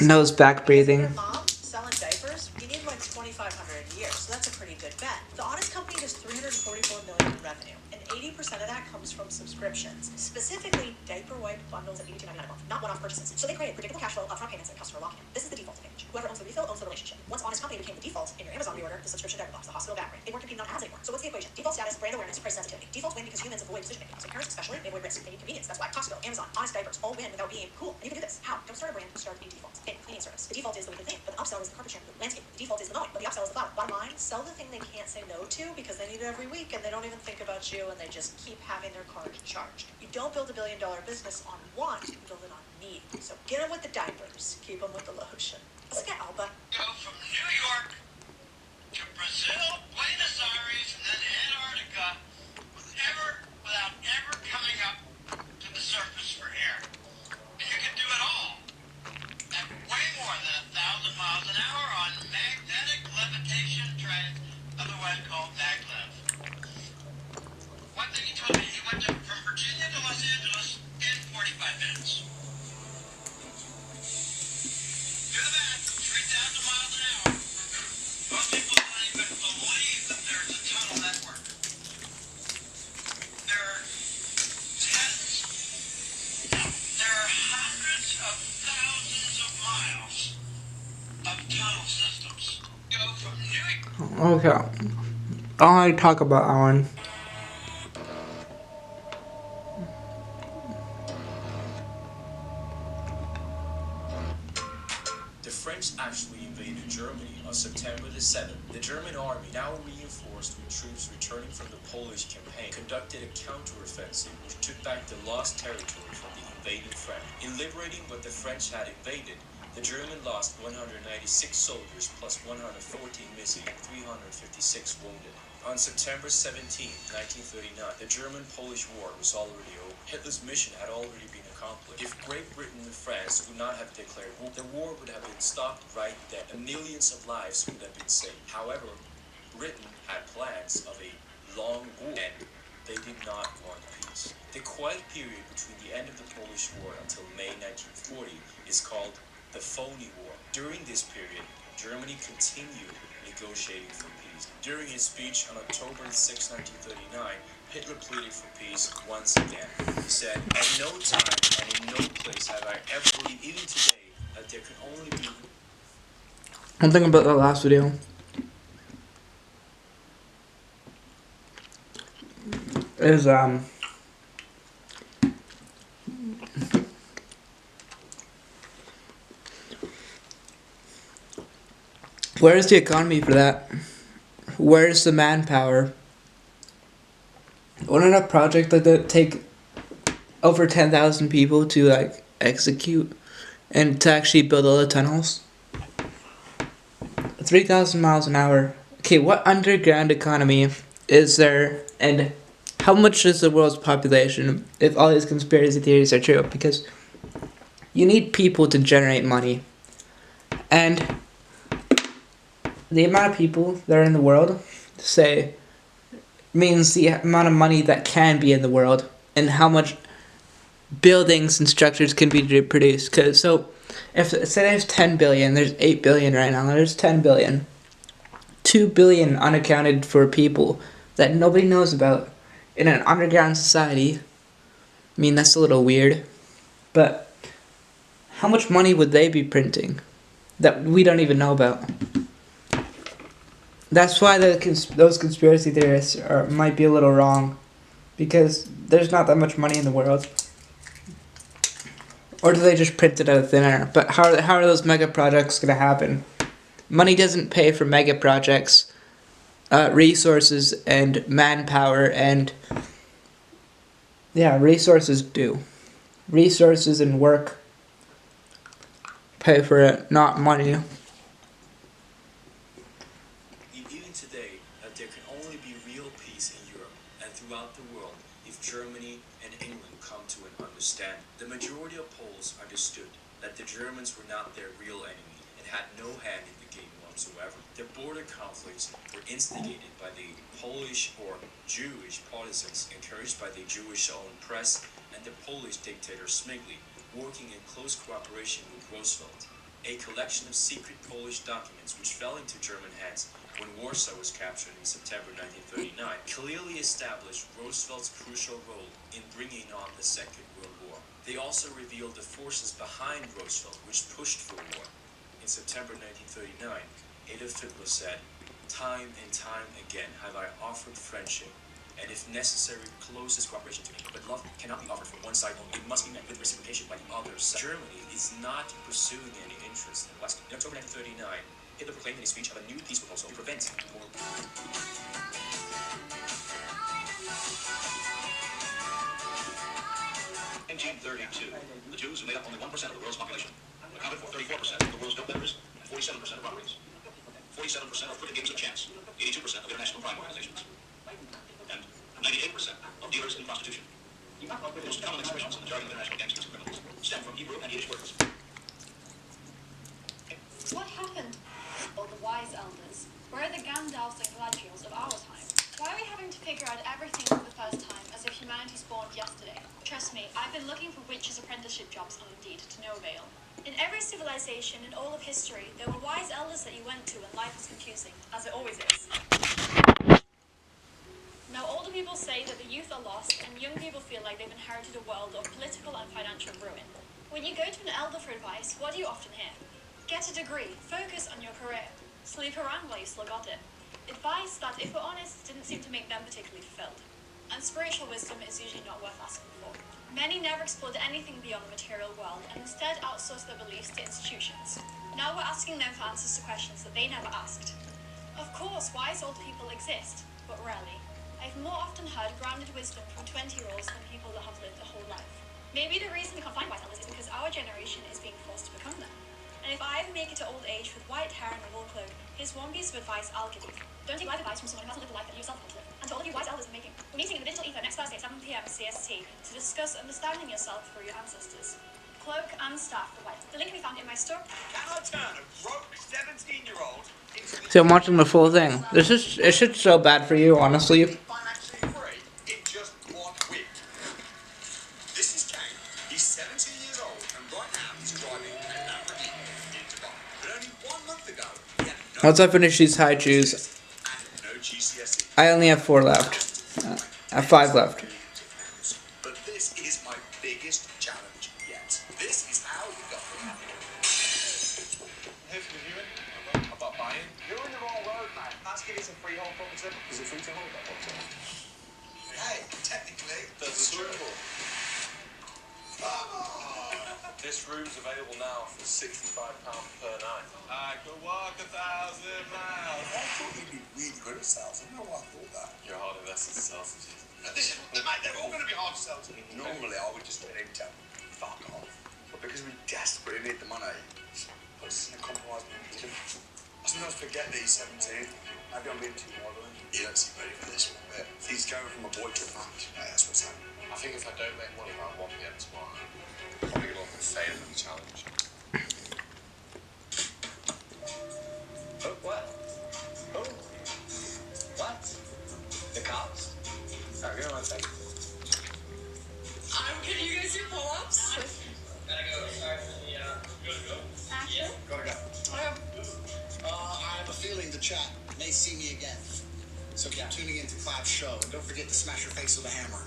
nose back breathing. Mom selling diapers, you need like 2,500 a year, so that's a pretty good bet. The Honest Company does $344 million in revenue, and 80% of that comes from subscriptions, specifically diaper wipe bundles at $82.99 a month, not one-off purchases. So they create predictable cash flow, upfront payments, and customer lock-in. This is the default page. Whoever owns the refill owns the relationship. Once Honest Company became the default in your Amazon reorder, the subscription diaper box, the hospital bag rate, they weren't competing on ads anymore. So what's the equation? Default status, brand awareness, price sensitivity. Defaults win because humans avoid decision-making. So parents especially, they avoid risk. They need convenience. That's why Costco, Amazon, Honest Diapers all win without being cool. And you can do this. How? Don't start a brand, start a default. A cleaning service. The default is the weekly thing, but the upsell is the carpet shampoo. Landscape. The default is the mowing, but the upsell is the flower. Bottom line, sell the thing they can't say no to because they need it every week and they don't even think about you and they just keep having their card charged. You don't build $1 billion business on want, you build it on need. So get them with the diapers, keep them with the lotion. Let's get Alba. Go from New York to Brazil, Buenos Aires, and then Antarctica without ever coming up to the surface for air. And you can do it all at way more than 1,000 miles an hour on magnetic levitation trains, otherwise called maglev. One thing he told me, he went from Virginia to Los Angeles in 45 minutes. Do the math, 3,000 miles an hour. Most people don't even believe that there's a tunnel network. There are hundreds of thousands of miles of tunnel systems. Go from New York. Okay. I want to talk about Alan. The French actually invaded Germany on September the 7th. The German army, now reinforced with troops returning from the Polish campaign, conducted a counteroffensive which took back the lost territory from the invading French. In liberating what the French had invaded, the German lost 196 soldiers plus 114 missing and 356 wounded. On September 17, 1939, the German-Polish War was already over. Hitler's mission had already been accomplished. If Great Britain and France would not have declared war, the war would have been stopped right then, and millions of lives would have been saved. However, Britain had plans of a long war, and they did not want peace. The quiet period between the end of the Polish War until May 1940 is called the Phony War. During this period, Germany continued negotiating for peace. During his speech on October 6, 1939, Hitler pleaded for peace once again. He said, "At no time and in no place have I ever believed, even today, that there can only be..." One thing about that last video is where is the economy for that? where's the manpower? Wouldn't a project like that take over 10,000 people to like execute and to actually build all the tunnels? 3,000 miles an hour. Okay, what underground economy is there, and how much is the world's population if all these conspiracy theories are true? Because you need people to generate money, and the amount of people that are in the world, say, means the amount of money that can be in the world, and how much buildings and structures can be produced. Cause so, if say there's 10 billion, there's 8 billion right now. There's 10 billion. 2 billion unaccounted for people that nobody knows about in an underground society. I mean, that's a little weird, but how much money would they be printing that we don't even know about? That's why those conspiracy theorists might be a little wrong, because there's not that much money in the world. Or do they just print it out of thin air? But how are those mega projects going to happen? Money doesn't pay for mega projects. Resources and manpower and resources do. Resources and work pay for it, not money. Even today, there can only be real peace in Europe and throughout the world if Germany and England come to an understanding. The majority of Poles understood that the Germans were not their real enemy and had no hand in the game whatsoever. Their border conflicts were instigated by the Polish or Jewish partisans encouraged by the Jewish-owned press and the Polish dictator Smigli, working in close cooperation with Roosevelt. A collection of secret Polish documents which fell into German hands when Warsaw was captured in September 1939 clearly established Roosevelt's crucial role in bringing on the Second World War. They also revealed the forces behind Roosevelt which pushed for war. In September 1939, Adolf Hitler said, "Time and time again have I offered friendship, and if necessary, closest cooperation to me. But love cannot be offered from one side only. It must be met with reciprocation by the other side." Germany is not pursuing any interest in the West. In October 1939, Hitler proclaimed in his speech of a new peace proposal to prevent war. In 1932, the Jews, who made up only 1% of the world's population, accounted for 34% of the world's gold debtors and 47% of robberies, 47% of crooked games of chance, 82% of international crime organizations, and 98% of dealers in prostitution. The most common expressions in the jargon of international gangsters and criminals stem from Hebrew and Yiddish words. What happened? Well, the wise elders. Where are the Gandalfs and Galadriels of our time? Why are we having to figure out everything for the first time as if humanity spawned yesterday? Trust me, I've been looking for witches' apprenticeship jobs on Indeed to no avail. In every civilization in all of history, there were wise elders that you went to when life was confusing, as it always is. Now, older people say that the youth are lost, and young people feel like they've inherited a world of political and financial ruin. When you go to an elder for advice, what do you often hear? Get a degree, focus on your career, sleep around while you still got it. Advice that, if we're honest, didn't seem to make them particularly fulfilled. And spiritual wisdom is usually not worth asking for. Many never explored anything beyond the material world and instead outsourced their beliefs to institutions. Now we're asking them for answers to questions that they never asked. Of course, wise old people exist, but rarely. I've more often heard grounded wisdom from 20-year-olds than people that have lived a whole life. Maybe the reason we can't find wise elders is because our generation is being forced to become them. And if I ever make it to old age with white hair and a wool cloak, here's one piece of advice I'll give you. Don't take life advice from someone who hasn't lived the life that you yourself want to live. And to all of you wise elders in the making, we're meeting in the digital ether next Thursday at 7 p.m. CST to discuss understanding yourself through your ancestors. Cloak and staff for white. The link can be found in my store. Can I turn a broke 17-year-old into So I'm watching the full thing. It should so bad for you, honestly. financially free in just 1 week? This is Kane. He's 17 years old, and right now he's driving a Lamborghini in Dubai. But only 1 month ago, he had no Once I finish these high chews, and no GCSE. I only have 4 left. I have 5 left. But this is my biggest challenge yet. This is how we got the money. Who's reviewing? About buying? You're on the wrong road, man. Ask if it's a freehold property. Is it free to hold that property? Hey, technically, that's true. This This room's available now for £65 per night. I could walk 1,000 miles. I thought you'd be really good at sales. I don't know why I thought that. You're hard invested sausages. Listen, mate, they're all going to be hard to sell to me. Normally, I would just let him tell me, fuck off. But because we desperately need the money, it puts us in a compromising position. I sometimes forget that he's 17. Maybe I'm being too modern. He don't seem ready for this one bit. He's going from a boy to a man. Mate, that's what's happening. I think if I don't make money by 1 PM tomorrow, I'm probably going to fail at the challenge. Oh, what? Oh. What? The cops? Sorry, give me 1 second. I'm giving you guys your pull-ups. Gotta go. Sorry for the, go? Ashley? Gotta go. I have a feeling the chat may see me again. So keep tuning into Cloud's show, and don't forget to smash your face with a hammer.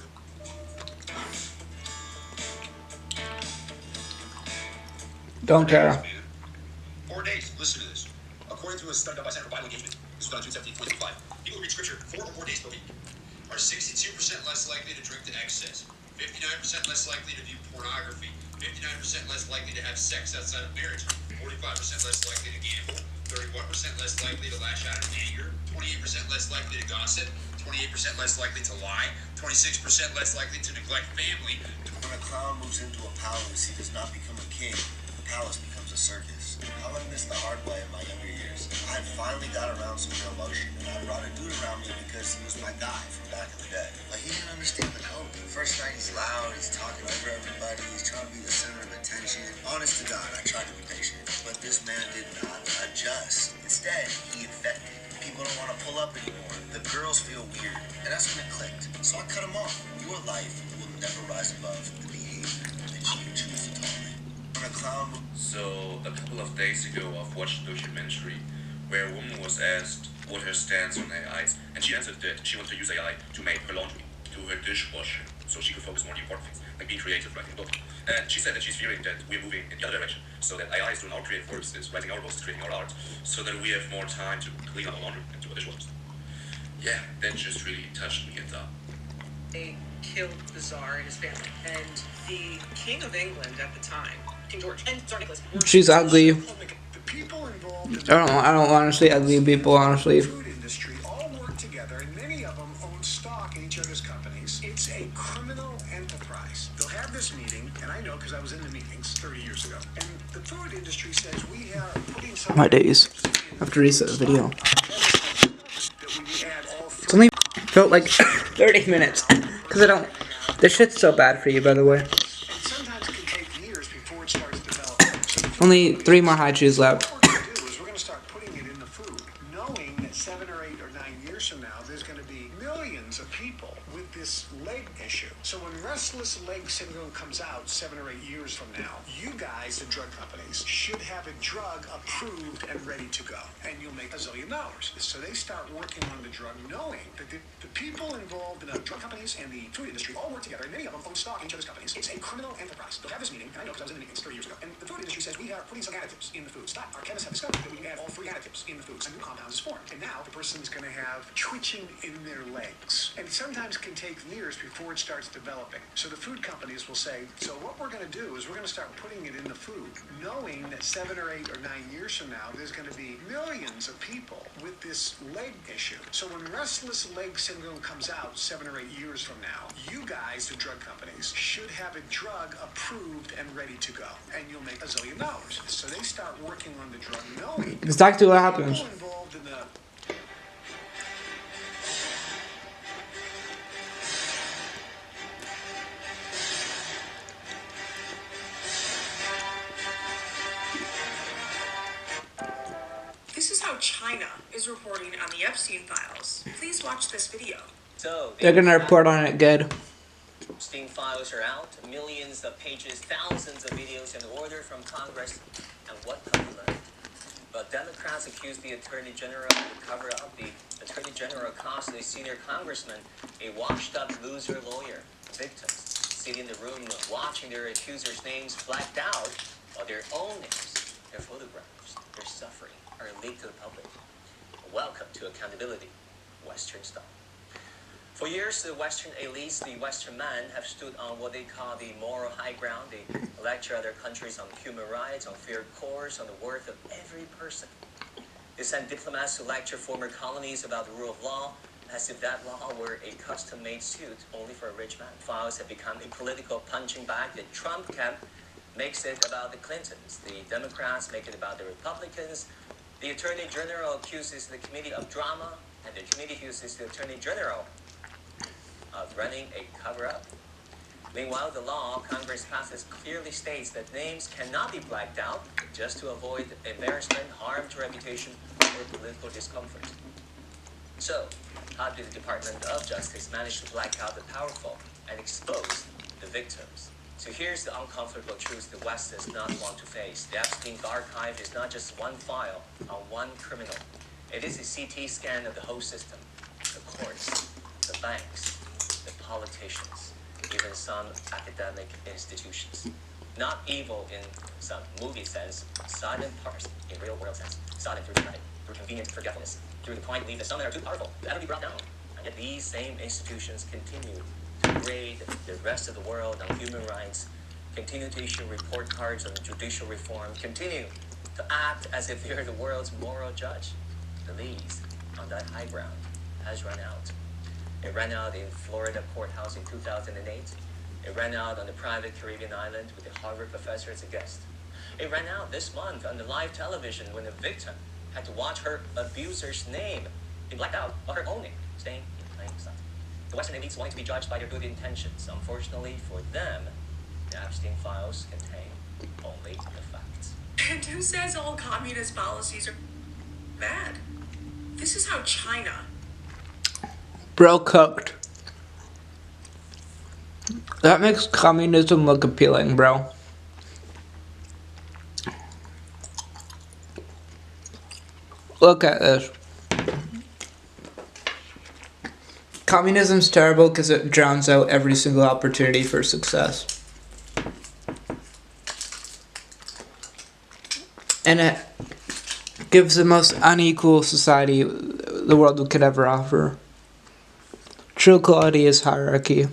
Don't care. 4 days. Listen to this. According to a study done by Center for Bible Engagement, this was done on June 17, 2025, people who read scripture 4 or more days per week are 62% less likely to drink to excess, 59% less likely to view pornography, 59% less likely to have sex outside of marriage, 45% less likely to gamble, 31% less likely to lash out in anger, 28% less likely to gossip, 28% less likely to lie, 26% less likely to neglect family. When a clown moves into a palace, he does not become a king. The palace becomes a circus. I learned this the hard way in my younger years. I had finally got around some real emotion, and I brought a dude around me because he was my guy from back in the day. But he didn't understand the code. First night he's loud, he's talking over everybody, he's trying to be the center of attention. Honest to God, I tried to be patient, but this man did not adjust. Instead, he infected. People don't want to pull up anymore. The girls feel weird, and that's when it clicked. So I cut him off. Your life will never rise above the behavior that you choose to tolerate. When a clown So, a couple of days ago, I've watched a documentary where a woman was asked what her stance on AIs, and she answered that she wanted to use AI to make her laundry, to her dishwasher, so she could focus more on the important things, like being creative, writing a book. And she said that she's fearing that we're moving in the other direction, so that AI is doing our creative works, is writing our books, is creating our art, so that we have more time to clean our laundry and do our dishwashers. Yeah, that just really touched me at that. They killed the Tsar and his family, and the King of England at the time, King George, and Tsar Nicholas. She's ugly. The people involved I don't honestly ugly people, honestly. food industry all work together, and many of them own stock in each other's companies. It's a criminal enterprise. They'll have this meeting, and I know because I was in the meetings 30 years ago. And the food industry says we are putting some. My days. I have to reset the video. That we add all It's only felt like 30 minutes. Because I don't. This shit's so bad for you, by the way. and sometimes it can take years before it starts developing. So Only 3 more high chews left. what we're going to do is we're going to start putting it in the food, knowing that 7 or 8 or 9 years from now, there's going to be millions of people with this leg issue. So when restless leg syndrome comes out 7 or 8 years from now, you guys, the drug companies, should have a drug approved and ready to go, and you'll make $1 zillion. So they start working on the drug, knowing that the people involved in the drug companies and the food industry all work together, and many of them own stock in each other's companies. It's a criminal enterprise. They'll have this meeting, and I know because I was in the meetings 30 years ago, and the food industry says we are putting some additives in the foods. But our chemists have discovered that we can add all 3 additives in the foods, and new compounds is formed. And now the person's going to have twitching in their legs, and sometimes can take years before it starts developing. So the food companies will say, so what we're going to do is we're going to start putting it in the food, knowing that 7 or 8 or 9 years from now, there's going to be millions of people with this leg issue. So when restless leg syndrome comes out 7 or 8 years from now, you guys, the drug companies, should have a drug approved and ready to go, and you'll make $1 zillion. So they start working on the drug, knowing Exactly what happens. people involved in the This is how China is reporting on the Epstein files. Please watch this video. So, They're gonna report on it good. Epstein files are out, millions of pages, thousands of videos in order from Congress, and what have we learned? But Democrats accuse the Attorney General of the cover-up. The Attorney General calls the senior congressman a washed-up loser lawyer. Victims sit in the room watching their accusers' names blacked out, while their own names, their photographs, their suffering are leaked to the public. Welcome to accountability, Western style. For years, the Western elites, the Western men, have stood on what they call the moral high ground. They lecture other countries on human rights, on fair courts, on the worth of every person. They send diplomats to lecture former colonies about the rule of law, as if that law were a custom-made suit only for a rich man. Files have become a political punching bag. The Trump camp makes it about the Clintons. The Democrats make it about the Republicans. The Attorney General accuses the committee of drama, and the committee accuses the Attorney General of running a cover-up. Meanwhile, the law Congress passes clearly states that names cannot be blacked out just to avoid embarrassment, harm to reputation, or political discomfort. So, how did the Department of Justice manage to black out the powerful and expose the victims? So here's the uncomfortable truth the West does not want to face. The Epstein archive is not just one file on one criminal. It is a CT scan of the whole system. The courts, the banks, the politicians, even some academic institutions. Not evil in some movie sense, silent parts in real world sense. Silent through time, through convenient forgetfulness, through the quiet belief that some that are too powerful to ever be brought down. And yet these same institutions continue to grade the rest of the world on human rights, continue to issue report cards on judicial reform, continue to act as if they're the world's moral judge. The lease on that high ground has run out. It ran out in Florida courthouse in 2008. It ran out on the private Caribbean island with a Harvard professor as a guest. It ran out this month on the live television when the victim had to watch her abuser's name be blacked out while her own name staying in plain sight. The Western elites wanting to be judged by their good intentions. Unfortunately for them, the Epstein files contain only the facts. And who says all communist policies are bad? This is how China. Bro cooked. That makes communism look appealing, bro. Look at this. Communism's terrible because it drowns out every single opportunity for success. And it gives the most unequal society the world could ever offer. True quality is hierarchy.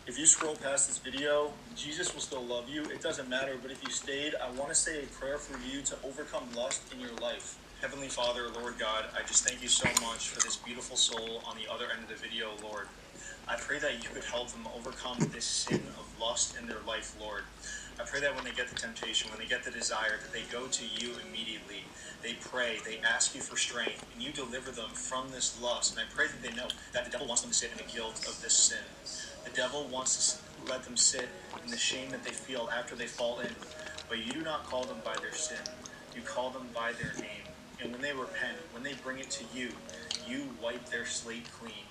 If you scroll past this video, Jesus will still love you. It doesn't matter, but if you stayed, I want to say a prayer for you to overcome lust in your life. Heavenly Father, Lord God, I just thank you so much for this beautiful soul on the other end of the video, Lord. I pray that you could help them overcome this sin of lust in their life, Lord. I pray that when they get the temptation, when they get the desire, that they go to you immediately. They pray, they ask you for strength, and you deliver them from this lust. And I pray that they know that the devil wants them to sit in the guilt of this sin. The devil wants to let them sit in the shame that they feel after they fall in. But you do not call them by their sin. You call them by their name. And when they repent, when they bring it to you, you wipe their slate clean.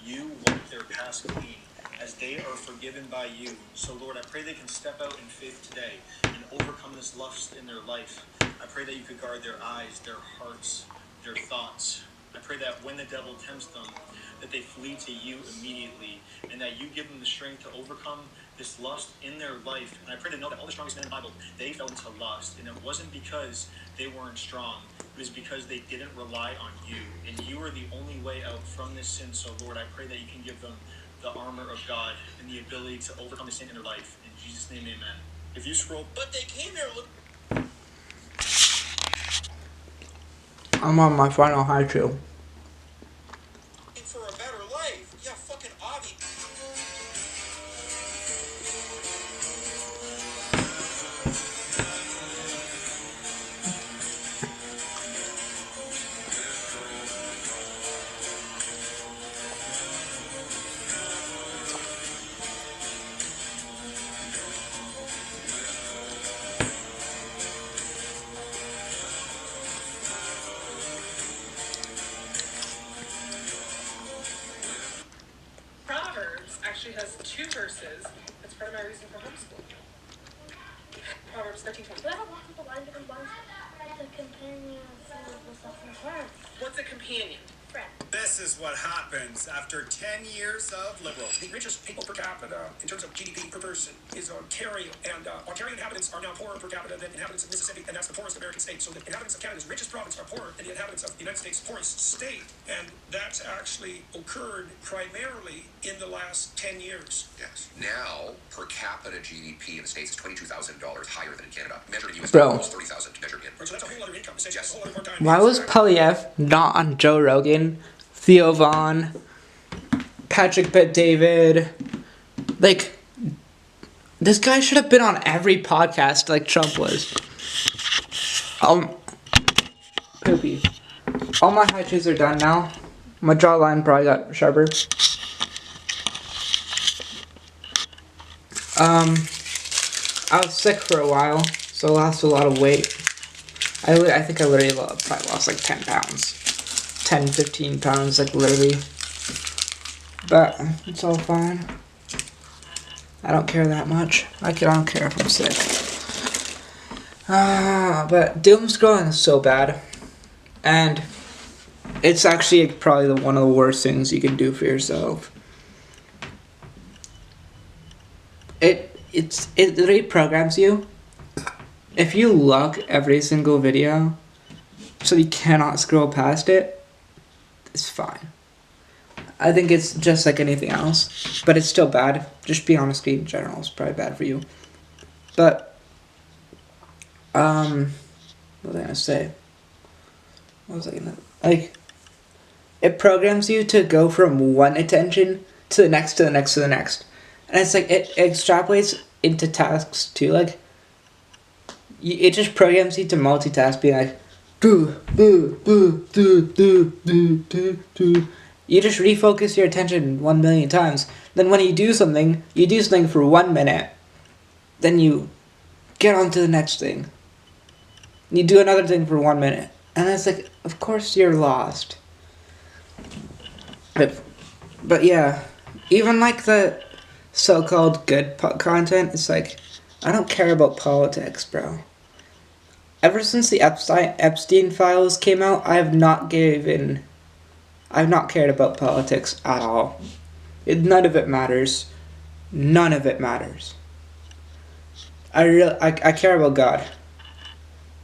You wipe their past clean, as they are forgiven by you. So, Lord, I pray they can step out in faith today and overcome this lust in their life. I pray that you could guard their eyes, their hearts, their thoughts. I pray that when the devil tempts them, that they flee to you immediately, and that you give them the strength to overcome this lust in their life. And I pray to know that all the strongest men in the Bible, they fell into lust, and it wasn't because they weren't strong. It was because they didn't rely on you, and you are the only way out from this sin. So, Lord, I pray that you can give them the armor of God and the ability to overcome the sin in their life. In Jesus' name, amen. If you scroll, but they came here with. I'm on my final high too. For a better life. Yeah, fucking Avi. Proverbs actually has 2 verses. That's part of my reason for homeschooling. Proverbs 13:20. The companion of fools will suffer harm. What's a companion? friend. This is what happens after 10 years of Liberals. The richest people per capita in terms of GDP per person is Ontario, and Ontario inhabitants are now poorer per capita than inhabitants of Mississippi, and that's the poorest American state. So the inhabitants of Canada's richest province are poorer than the inhabitants of the United States' poorest state, and that's actually occurred primarily in the last 10 years. Yes. Now, per capita GDP in the States is $22,000 higher than in Canada. Measured in US Bro. dollars, 30,000 measured in. So that's a whole other income. Essentially, Yes. a whole other part-time. Why was Polyev not on Joe Rogan, Theo Vaughn, Patrick Bet-David? Like, this guy should have been on every podcast like Trump was. Poopy. All my hatches are done now. My jawline probably got sharper. I was sick for a while, so I lost a lot of weight. I think I literally probably lost like 10 pounds. 10, 15 pounds, like literally. But it's all fine. I don't care that much. I don't care if I'm sick. But doom scrolling is so bad. And it's actually probably one of the worst things you can do for yourself. It literally programs you. If you lock every single video so you cannot scroll past it, it's fine. I think it's just like anything else, but it's still bad. Just being on a screen in general is probably bad for you. But, what was I gonna say? It programs you to go from one attention to the next, to the next, to the next. And it's like, it extrapolates into tasks too, like, it just programs you to multitask, being like, do. You just refocus your attention 1 million times. Then when you do something for 1 minute. Then you get on to the next thing. You do another thing for 1 minute. And it's like, of course you're lost. But yeah, even like the so-called good content, it's like, I don't care about politics, bro. Ever since the Epstein files came out, I've not cared about politics at all. None of it matters. None of it matters. I care about God.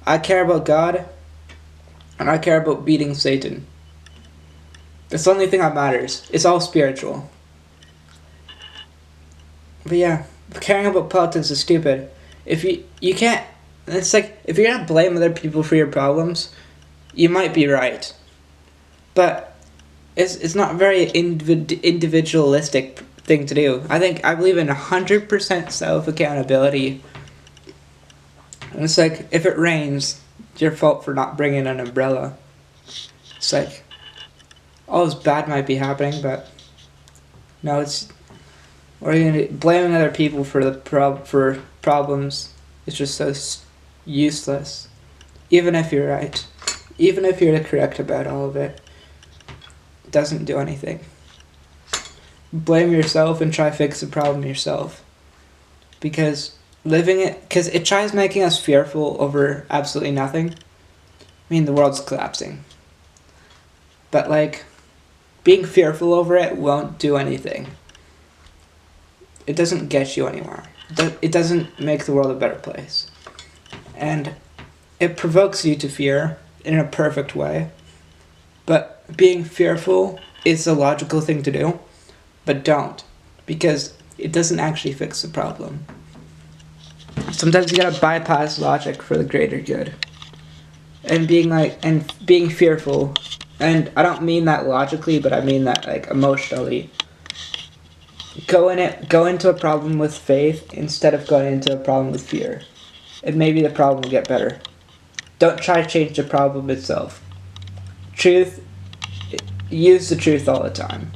I care about God, and I care about beating Satan. That's the only thing that matters. It's all spiritual. But yeah, caring about politics is stupid. If you can't, it's like, if you're gonna blame other people for your problems, you might be right. But it's not a very individualistic thing to do. I believe in 100% self-accountability. And it's like, if it rains, it's your fault for not bringing an umbrella. It's like, all this bad might be happening, but no, it's, or blaming other people for for problems is just so useless. Even if you're right, even if you're correct about all of it, it doesn't do anything. Blame yourself and try to fix the problem yourself. Because it tries making us fearful over absolutely nothing. I mean, the world's collapsing. But like, being fearful over it won't do anything. It doesn't get you anywhere. It doesn't make the world a better place. And it provokes you to fear in a perfect way. But being fearful is the logical thing to do. But don't. Because it doesn't actually fix the problem. Sometimes you gotta bypass logic for the greater good. And being fearful, and I don't mean that logically, but I mean that like emotionally. Go into a problem with faith instead of going into a problem with fear. And maybe the problem will get better. Don't try to change the problem itself. Use the truth all the time.